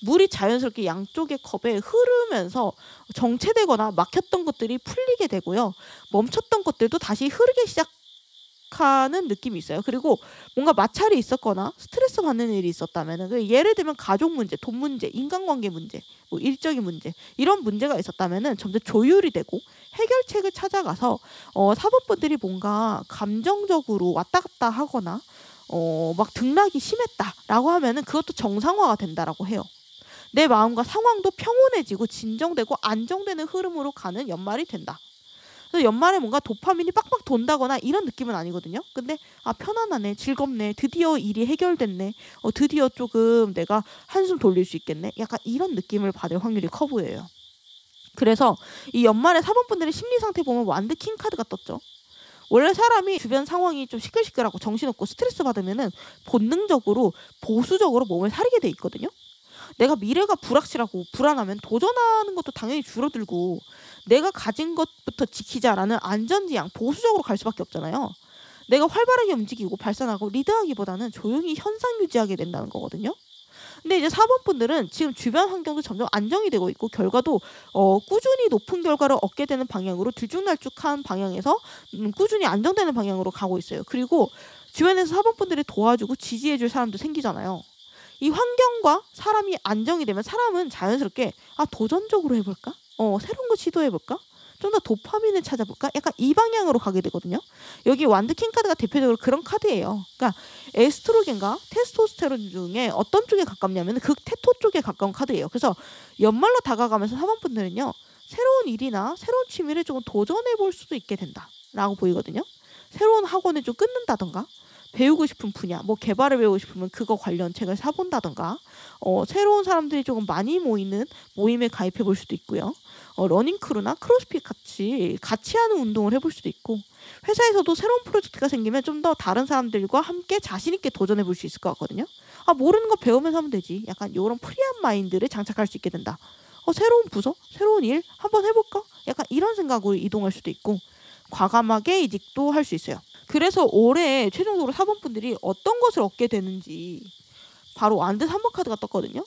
Speaker 1: 물이 자연스럽게 양쪽의 컵에 흐르면서 정체되거나 막혔던 것들이 풀리게 되고요. 멈췄던 것들도 다시 흐르게 시작하는 느낌이 있어요. 그리고 뭔가 마찰이 있었거나 스트레스 받는 일이 있었다면, 예를 들면 가족 문제, 돈 문제, 인간관계 문제, 뭐 일적인 문제, 이런 문제가 있었다면은 점점 조율이 되고 해결책을 찾아가서 사법부들이 뭔가 감정적으로 왔다 갔다 하거나 막 등락이 심했다라고 하면은 그것도 정상화가 된다라고 해요. 내 마음과 상황도 평온해지고 진정되고 안정되는 흐름으로 가는 연말이 된다. 그래서 연말에 뭔가 도파민이 빡빡 돈다거나 이런 느낌은 아니거든요. 근데 편안하네, 즐겁네, 드디어 일이 해결됐네, 드디어 조금 내가 한숨 돌릴 수 있겠네, 약간 이런 느낌을 받을 확률이 커 보여요. 그래서 이 연말에 사범분들의 심리 상태 보면 완드 킹 카드가 떴죠. 원래 사람이 주변 상황이 좀 시끌시끌하고 정신없고 스트레스 받으면은 본능적으로 보수적으로 몸을 사리게 돼 있거든요. 내가 미래가 불확실하고 불안하면 도전하는 것도 당연히 줄어들고, 내가 가진 것부터 지키자라는 안전지향, 보수적으로 갈 수밖에 없잖아요. 내가 활발하게 움직이고 발산하고 리드하기보다는 조용히 현상 유지하게 된다는 거거든요. 근데 이제 4번 분들은 지금 주변 환경도 점점 안정이 되고 있고 결과도 꾸준히 높은 결과를 얻게 되는 방향으로 들쭉날쭉한 방향에서 꾸준히 안정되는 방향으로 가고 있어요. 그리고 주변에서 4번 분들이 도와주고 지지해줄 사람도 생기잖아요. 이 환경과 사람이 안정이 되면 사람은 자연스럽게 도전적으로 해볼까? 새로운 거 시도해볼까? 좀 더 도파민을 찾아볼까? 약간 이 방향으로 가게 되거든요. 여기 완드킹 카드가 대표적으로 그런 카드예요. 그러니까 에스트로겐과 테스토스테론 중에 어떤 쪽에 가깝냐면 극테토 쪽에 가까운 카드예요. 그래서 연말로 다가가면서 4번 분들은요. 새로운 일이나 새로운 취미를 조금 도전해볼 수도 있게 된다라고 보이거든요. 새로운 학원을 좀 끊는다던가 배우고 싶은 분야, 뭐 개발을 배우고 싶으면 그거 관련 책을 사본다던가 새로운 사람들이 조금 많이 모이는 모임에 가입해 볼 수도 있고요. 러닝크루나 크로스핏 같이 하는 운동을 해볼 수도 있고 회사에서도 새로운 프로젝트가 생기면 좀 더 다른 사람들과 함께 자신 있게 도전해 볼 수 있을 것 같거든요. 모르는 거 배우면서 하면 되지. 약간 이런 프리한 마인드를 장착할 수 있게 된다. 새로운 부서, 새로운 일 한번 해볼까? 약간 이런 생각으로 이동할 수도 있고 과감하게 이직도 할 수 있어요. 그래서 올해 최종적으로 4번 분들이 어떤 것을 얻게 되는지 바로 완드 3번 카드가 떴거든요.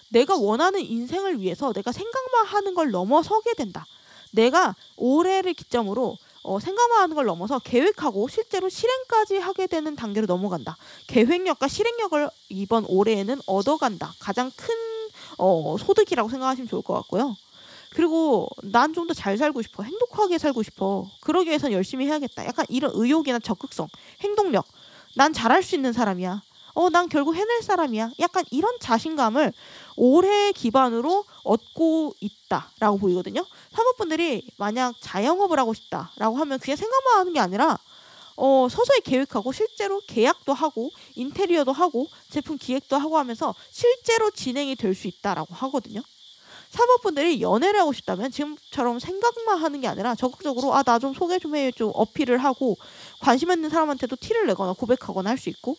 Speaker 1: 내가 원하는 인생을 위해서 내가 생각만 하는 걸 넘어서게 된다. 내가 올해를 기점으로 생각만 하는 걸 넘어서 계획하고 실제로 실행까지 하게 되는 단계로 넘어간다. 계획력과 실행력을 이번 올해에는 얻어간다. 가장 큰 소득이라고 생각하시면 좋을 것 같고요. 그리고 난 좀 더 잘 살고 싶어. 행복하게 살고 싶어. 그러기 위해서는 열심히 해야겠다. 약간 이런 의욕이나 적극성, 행동력. 난 잘할 수 있는 사람이야. 난 결국 해낼 사람이야. 약간 이런 자신감을 올해 기반으로 얻고 있다라고 보이거든요. 사모분들이 만약 자영업을 하고 싶다라고 하면 그냥 생각만 하는 게 아니라 서서히 계획하고 실제로 계약도 하고 인테리어도 하고 제품 기획도 하고 하면서 실제로 진행이 될 수 있다라고 하거든요. 사모분들이 연애를 하고 싶다면 지금처럼 생각만 하는 게 아니라 적극적으로 나 좀 소개 좀 해, 좀 어필을 하고 관심 있는 사람한테도 티를 내거나 고백하거나 할 수 있고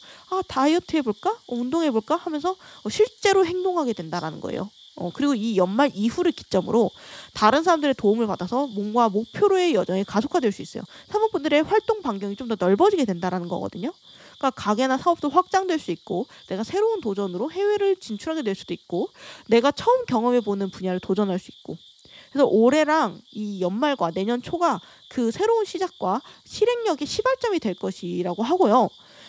Speaker 1: 다이어트 해볼까? 운동해볼까? 하면서 실제로 행동하게 된다라는 거예요. 그리고 이 연말 이후를 기점으로 다른 사람들의 도움을 받아서 몸과 목표로의 여정이 가속화될 수 있어요. 사모분들의 활동 반경이 좀 더 넓어지게 된다라는 거거든요. 그러니까 가게나 사업도 확장될 수 있고 내가 새로운 도전으로 해외를 진출하게 될 수도 있고 내가 처음 경험해보는 분야를 도전할 수 있고 그래서 올해랑 이 연말과 내년 초가 그 새로운 시작과 실행력의 시발점이 될 것이라고 하고요.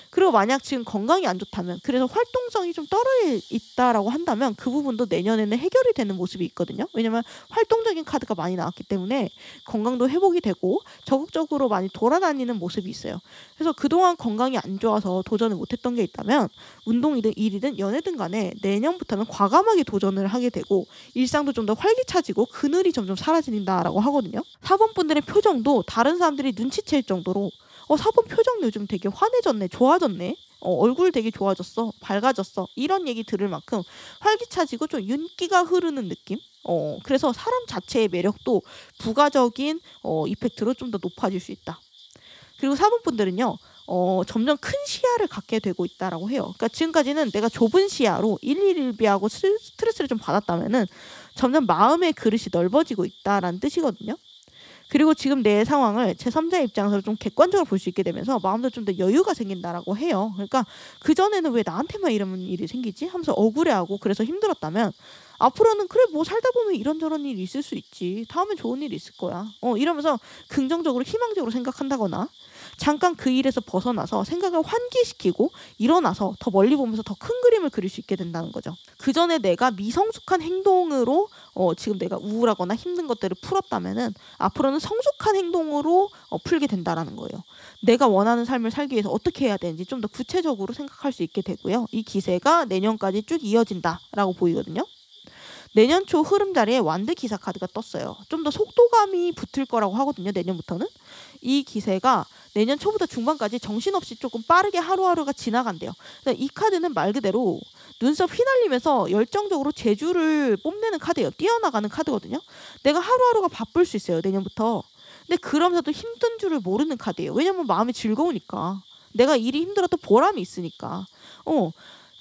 Speaker 1: 그리고 만약 지금 건강이 안 좋다면 그래서 활동성이 좀 떨어져 있다라고 한다면 그 부분도 내년에는 해결이 되는 모습이 있거든요. 왜냐면 활동적인 카드가 많이 나왔기 때문에 건강도 회복이 되고 적극적으로 많이 돌아다니는 모습이 있어요. 그래서 그동안 건강이 안 좋아서 도전을 못했던 게 있다면 운동이든 일이든 연애든 간에 내년부터는 과감하게 도전을 하게 되고 일상도 좀 더 활기차지고 그늘이 점점 사라진다라고 하거든요. 4번 분들의 표정도 다른 사람들이 눈치챌 정도로 4번 표정 요즘 되게 환해졌네, 좋아졌네, 얼굴 되게 좋아졌어, 밝아졌어 이런 얘기 들을 만큼 활기차지고 좀 윤기가 흐르는 느낌? 그래서 사람 자체의 매력도 부가적인 이펙트로 좀 더 높아질 수 있다. 그리고 4번 분들은요. 점점 큰 시야를 갖게 되고 있다라고 해요. 그러니까 지금까지는 내가 좁은 시야로 일일일비하고 스트레스를 좀 받았다면은 점점 마음의 그릇이 넓어지고 있다라는 뜻이거든요. 그리고 지금 내 상황을 제3자의 입장에서 좀 객관적으로 볼 수 있게 되면서 마음도 좀 더 여유가 생긴다라고 해요. 그러니까 그전에는 왜 나한테만 이런 일이 생기지? 하면서 억울해하고 그래서 힘들었다면 앞으로는 그래 뭐 살다 보면 이런저런 일이 있을 수 있지. 다음엔 좋은 일이 있을 거야. 이러면서 긍정적으로 희망적으로 생각한다거나 잠깐 그 일에서 벗어나서 생각을 환기시키고 일어나서 더 멀리 보면서 더 큰 그림을 그릴 수 있게 된다는 거죠. 그전에 내가 미성숙한 행동으로 지금 내가 우울하거나 힘든 것들을 풀었다면은 앞으로는 성숙한 행동으로 풀게 된다라는 거예요. 내가 원하는 삶을 살기 위해서 어떻게 해야 되는지 좀 더 구체적으로 생각할 수 있게 되고요. 이 기세가 내년까지 쭉 이어진다라고 보이거든요. 내년 초 흐름 자리에 완드 기사 카드가 떴어요. 좀 더 속도감이 붙을 거라고 하거든요. 내년부터는. 이 기세가 내년 초부터 중반까지 정신없이 조금 빠르게 하루하루가 지나간대요. 이 카드는 말 그대로 눈썹 휘날리면서 열정적으로 재주를 뽐내는 카드예요. 뛰어나가는 카드거든요. 내가 하루하루가 바쁠 수 있어요. 내년부터. 근데 그러면서도 힘든 줄을 모르는 카드예요. 왜냐면 마음이 즐거우니까. 내가 일이 힘들어도 보람이 있으니까.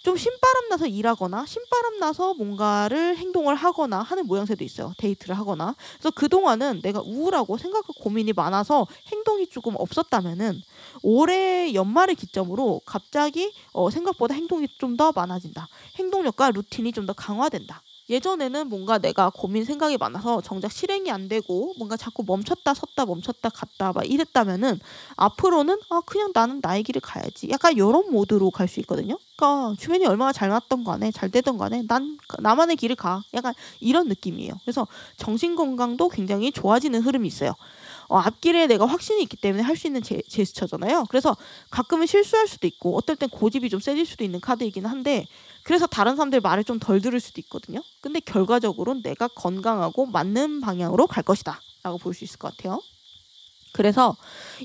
Speaker 1: 좀 신바람 나서 일하거나 신바람 나서 뭔가를 행동을 하거나 하는 모양새도 있어요. 데이트를 하거나. 그래서 그동안은 내가 우울하고 생각과 고민이 많아서 행동이 조금 없었다면은 올해 연말을 기점으로 갑자기 생각보다 행동이 좀 더 많아진다. 행동력과 루틴이 좀 더 강화된다. 예전에는 뭔가 내가 고민 생각이 많아서 정작 실행이 안 되고 뭔가 자꾸 멈췄다 섰다 멈췄다 갔다 막 이랬다면은 앞으로는 그냥 나는 나의 길을 가야지. 약간 요런 모드로 갈 수 있거든요. 그러니까 주변이 얼마나 잘 맞던 간에 잘 되던 간에 난 나만의 길을 가. 약간 이런 느낌이에요. 그래서 정신 건강도 굉장히 좋아지는 흐름이 있어요. 앞길에 내가 확신이 있기 때문에 할 수 있는 제스처잖아요. 그래서 가끔은 실수할 수도 있고 어떨 땐 고집이 좀 세질 수도 있는 카드이긴 한데 그래서 다른 사람들 말을 좀 덜 들을 수도 있거든요. 근데 결과적으로는 내가 건강하고 맞는 방향으로 갈 것이다 라고 볼 수 있을 것 같아요. 그래서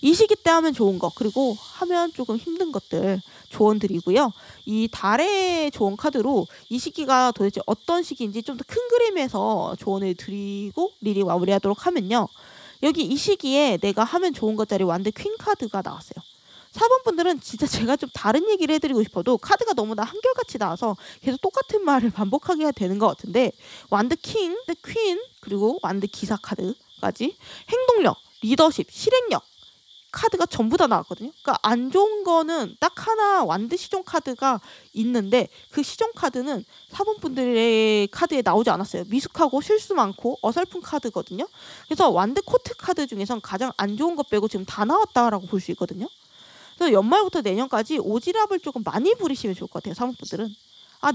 Speaker 1: 이 시기 때 하면 좋은 거 그리고 하면 조금 힘든 것들 조언 드리고요. 이 달의 조언 카드로 이 시기가 도대체 어떤 시기인지 좀 더 큰 그림에서 조언을 드리고 리딩 마무리하도록 하면요. 여기 이 시기에 내가 하면 좋은 것짜리 완드 퀸 카드가 나왔어요. 4번 분들은 진짜 제가 좀 다른 얘기를 해드리고 싶어도 카드가 너무나 한결같이 나와서 계속 똑같은 말을 반복하게 해야 되는 것 같은데 완드 킹, 퀸, 그리고 완드 기사 카드까지 행동력, 리더십, 실행력 카드가 전부 다 나왔거든요. 그러니까 안 좋은 거는 딱 하나 완드 시종 카드가 있는데 그 시종 카드는 4번 분들의 카드에 나오지 않았어요. 미숙하고 실수 많고 어설픈 카드거든요. 그래서 완드 코트 카드 중에선 가장 안 좋은 것 빼고 지금 다 나왔다라고 볼 수 있거든요. 그래서 연말부터 내년까지 오지랖을 조금 많이 부리시면 좋을 것 같아요. 4번 분들은.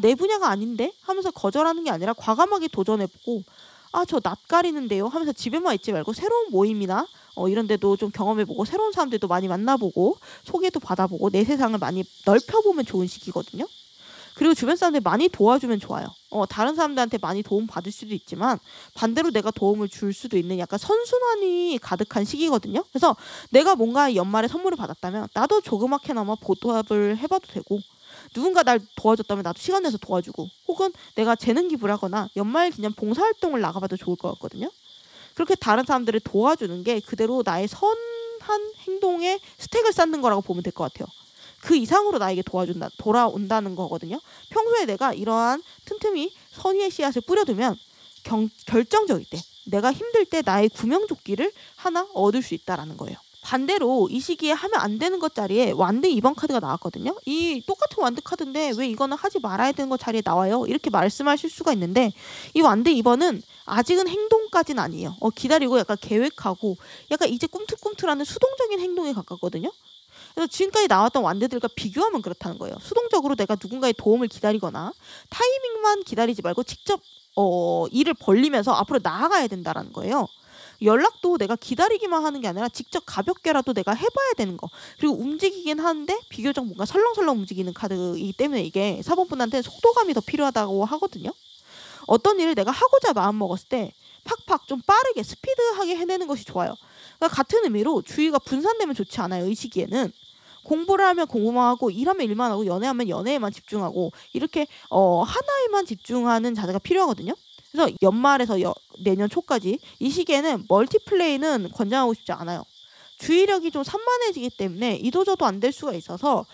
Speaker 1: 내 분야가 아닌데? 하면서 거절하는 게 아니라 과감하게 도전해보고 저 낯가리는데요 하면서 집에만 있지 말고 새로운 모임이나 이런 데도 좀 경험해보고 새로운 사람들도 많이 만나보고 소개도 받아보고 내 세상을 많이 넓혀보면 좋은 시기거든요. 그리고 주변 사람들 많이 도와주면 좋아요. 다른 사람들한테 많이 도움 받을 수도 있지만 반대로 내가 도움을 줄 수도 있는 약간 선순환이 가득한 시기거든요. 그래서 내가 뭔가 연말에 선물을 받았다면 나도 조그맣게나마 보답을 해봐도 되고 누군가 날 도와줬다면 나도 시간 내서 도와주고 혹은 내가 재능 기부를 하거나 연말 기념 봉사활동을 나가봐도 좋을 것 같거든요. 그렇게 다른 사람들을 도와주는 게 그대로 나의 선한 행동에 스택을 쌓는 거라고 보면 될 것 같아요. 그 이상으로 나에게 돌아온다는 거거든요. 평소에 내가 이러한 틈틈이 선의의 씨앗을 뿌려두면 결정적일 때 내가 힘들 때 나의 구명조끼를 하나 얻을 수 있다라는 거예요. 반대로 이 시기에 하면 안 되는 것 자리에 완드 2번 카드가 나왔거든요. 이 똑같은 완드 카드인데 왜 이거는 하지 말아야 되는 것 자리에 나와요? 이렇게 말씀하실 수가 있는데 이 완드 2번은 아직은 행동까지는 아니에요. 기다리고 약간 계획하고 약간 이제 꿈틀꿈틀하는 수동적인 행동에 가깝거든요. 그래서 지금까지 나왔던 완드들과 비교하면 그렇다는 거예요. 수동적으로 내가 누군가의 도움을 기다리거나 타이밍만 기다리지 말고 직접 일을 벌리면서 앞으로 나아가야 된다는 거예요. 연락도 내가 기다리기만 하는 게 아니라 직접 가볍게라도 내가 해봐야 되는 거. 그리고 움직이긴 하는데 비교적 뭔가 설렁설렁 움직이는 카드이기 때문에 이게 4번 분한테는 속도감이 더 필요하다고 하거든요. 어떤 일을 내가 하고자 마음먹었을 때 팍팍 좀 빠르게 스피드하게 해내는 것이 좋아요. 그러니까 같은 의미로 주의가 분산되면 좋지 않아요. 이 시기에는. 공부를 하면 공부만 하고 일하면 일만 하고 연애하면 연애에만 집중하고 이렇게 하나에만 집중하는 자세가 필요하거든요. 그래서 연말에서 내년 초까지 이 시기에는 멀티플레이는 권장하고 싶지 않아요. 주의력이 좀 산만해지기 때문에 이도저도 안 될 수가 있어서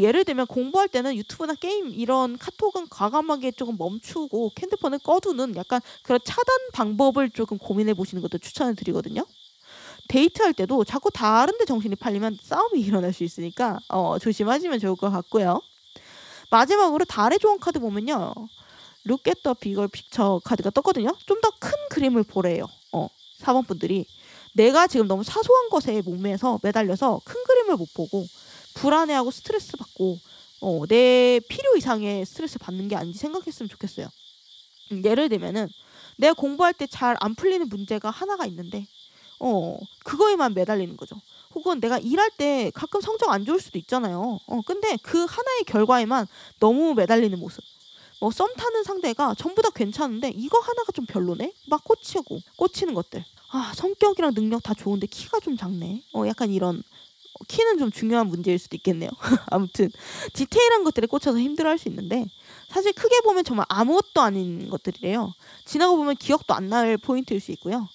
Speaker 1: 예를 들면 공부할 때는 유튜브나 게임 이런 카톡은 과감하게 조금 멈추고 핸드폰을 꺼두는 약간 그런 차단 방법을 조금 고민해 보시는 것도 추천을 드리거든요. 데이트할 때도 자꾸 다른 데 정신이 팔리면 싸움이 일어날 수 있으니까 조심하시면 좋을 것 같고요. 마지막으로 달의 조언 카드 보면요. Look at the bigger picture 카드가 떴거든요. 좀 더 큰 그림을 보래요. 4번 분들이 내가 지금 너무 사소한 것에 목매서 매달려서 큰 그림을 못 보고 불안해하고 스트레스 받고 내 필요 이상의 스트레스 받는 게 아닌지 생각했으면 좋겠어요. 예를 들면은 내가 공부할 때 잘 안 풀리는 문제가 하나가 있는데 그거에만 매달리는 거죠. 혹은 내가 일할 때 가끔 성적 안 좋을 수도 있잖아요. 근데 그 하나의 결과에만 너무 매달리는 모습. 썸 타는 상대가 전부 다 괜찮은데 이거 하나가 좀 별로네? 막 꽂히는 것들. 성격이랑 능력 다 좋은데 키가 좀 작네. 약간 이런 키는 좀 중요한 문제일 수도 있겠네요. 아무튼 디테일한 것들에 꽂혀서 힘들어할 수 있는데 사실 크게 보면 정말 아무것도 아닌 것들이래요. 지나가 보면 기억도 안 날 포인트일 수 있고요.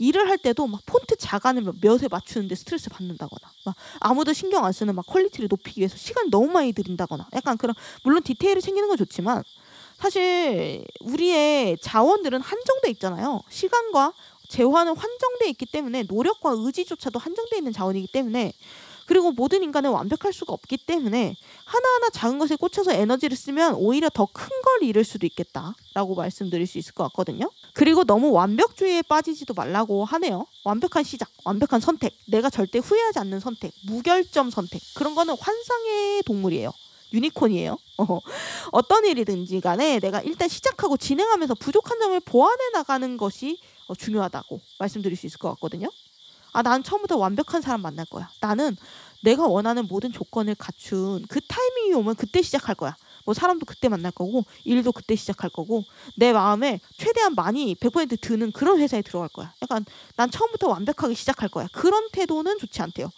Speaker 1: 일을 할 때도 막 폰트 자간을 몇에 맞추는데 스트레스 받는다거나, 막 아무도 신경 안 쓰는 막 퀄리티를 높이기 위해서 시간 너무 많이 들인다거나, 약간 그런, 물론 디테일이 생기는 건 좋지만 사실 우리의 자원들은 한정돼 있잖아요. 시간과 재화는 한정돼 있기 때문에 노력과 의지조차도 한정돼 있는 자원이기 때문에, 그리고 모든 인간은 완벽할 수가 없기 때문에 하나하나 작은 것에 꽂혀서 에너지를 쓰면 오히려 더 큰 걸 잃을 수도 있겠다라고 말씀드릴 수 있을 것 같거든요. 그리고 너무 완벽주의에 빠지지도 말라고 하네요. 완벽한 시작, 완벽한 선택, 내가 절대 후회하지 않는 선택, 무결점 선택, 그런 거는 환상의 동물이에요. 유니콘이에요. 어떤 일이든지 간에 내가 일단 시작하고 진행하면서 부족한 점을 보완해 나가는 것이 중요하다고 말씀드릴 수 있을 것 같거든요. 난 처음부터 완벽한 사람 만날 거야. 나는 내가 원하는 모든 조건을 갖춘 그 타이밍이 오면 그때 시작할 거야. 뭐 사람도 그때 만날 거고, 일도 그때 시작할 거고, 내 마음에 최대한 많이 100% 드는 그런 회사에 들어갈 거야. 약간 난 처음부터 완벽하게 시작할 거야. 그런 태도는 좋지 않대요.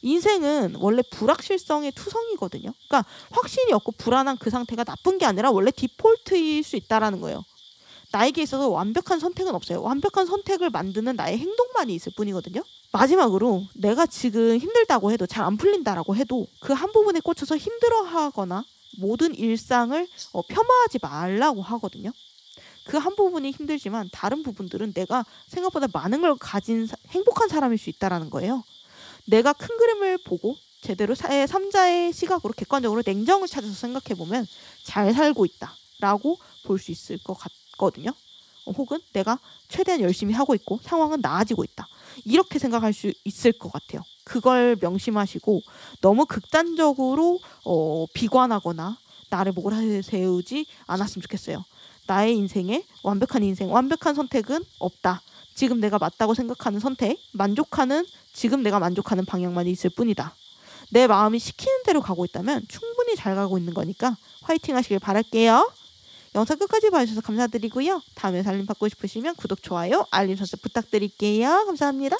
Speaker 1: 인생은 원래 불확실성의 투성이거든요. 그러니까 확신이 없고 불안한 그 상태가 나쁜 게 아니라 원래 디폴트일 수 있다라는 거예요. 나에게 있어서 완벽한 선택은 없어요. 완벽한 선택을 만드는 나의 행동만이 있을 뿐이거든요. 마지막으로 내가 지금 힘들다고 해도, 잘 안 풀린다라고 해도 그 한 부분에 꽂혀서 힘들어하거나 모든 일상을 폄하하지 말라고 하거든요. 그 한 부분이 힘들지만 다른 부분들은 내가 생각보다 많은 걸 가진 행복한 사람일 수 있다는 거예요. 내가 큰 그림을 보고 제대로 삼자의 시각으로 객관적으로 냉정을 찾아서 생각해보면 잘 살고 있다라고 볼 수 있을 것 같거든요. 혹은 내가 최대한 열심히 하고 있고 상황은 나아지고 있다, 이렇게 생각할 수 있을 것 같아요. 그걸 명심하시고 너무 극단적으로 비관하거나 나를 몰아세우지 않았으면 좋겠어요. 나의 인생에 완벽한 인생, 완벽한 선택은 없다. 지금 내가 맞다고 생각하는 선택, 지금 내가 만족하는 방향만 있을 뿐이다. 내 마음이 시키는 대로 가고 있다면 충분히 잘 가고 있는 거니까 화이팅 하시길 바랄게요. 영상 끝까지 봐주셔서 감사드리고요. 다음에 살림 받고 싶으시면 구독, 좋아요, 알림 설정 부탁드릴게요. 감사합니다.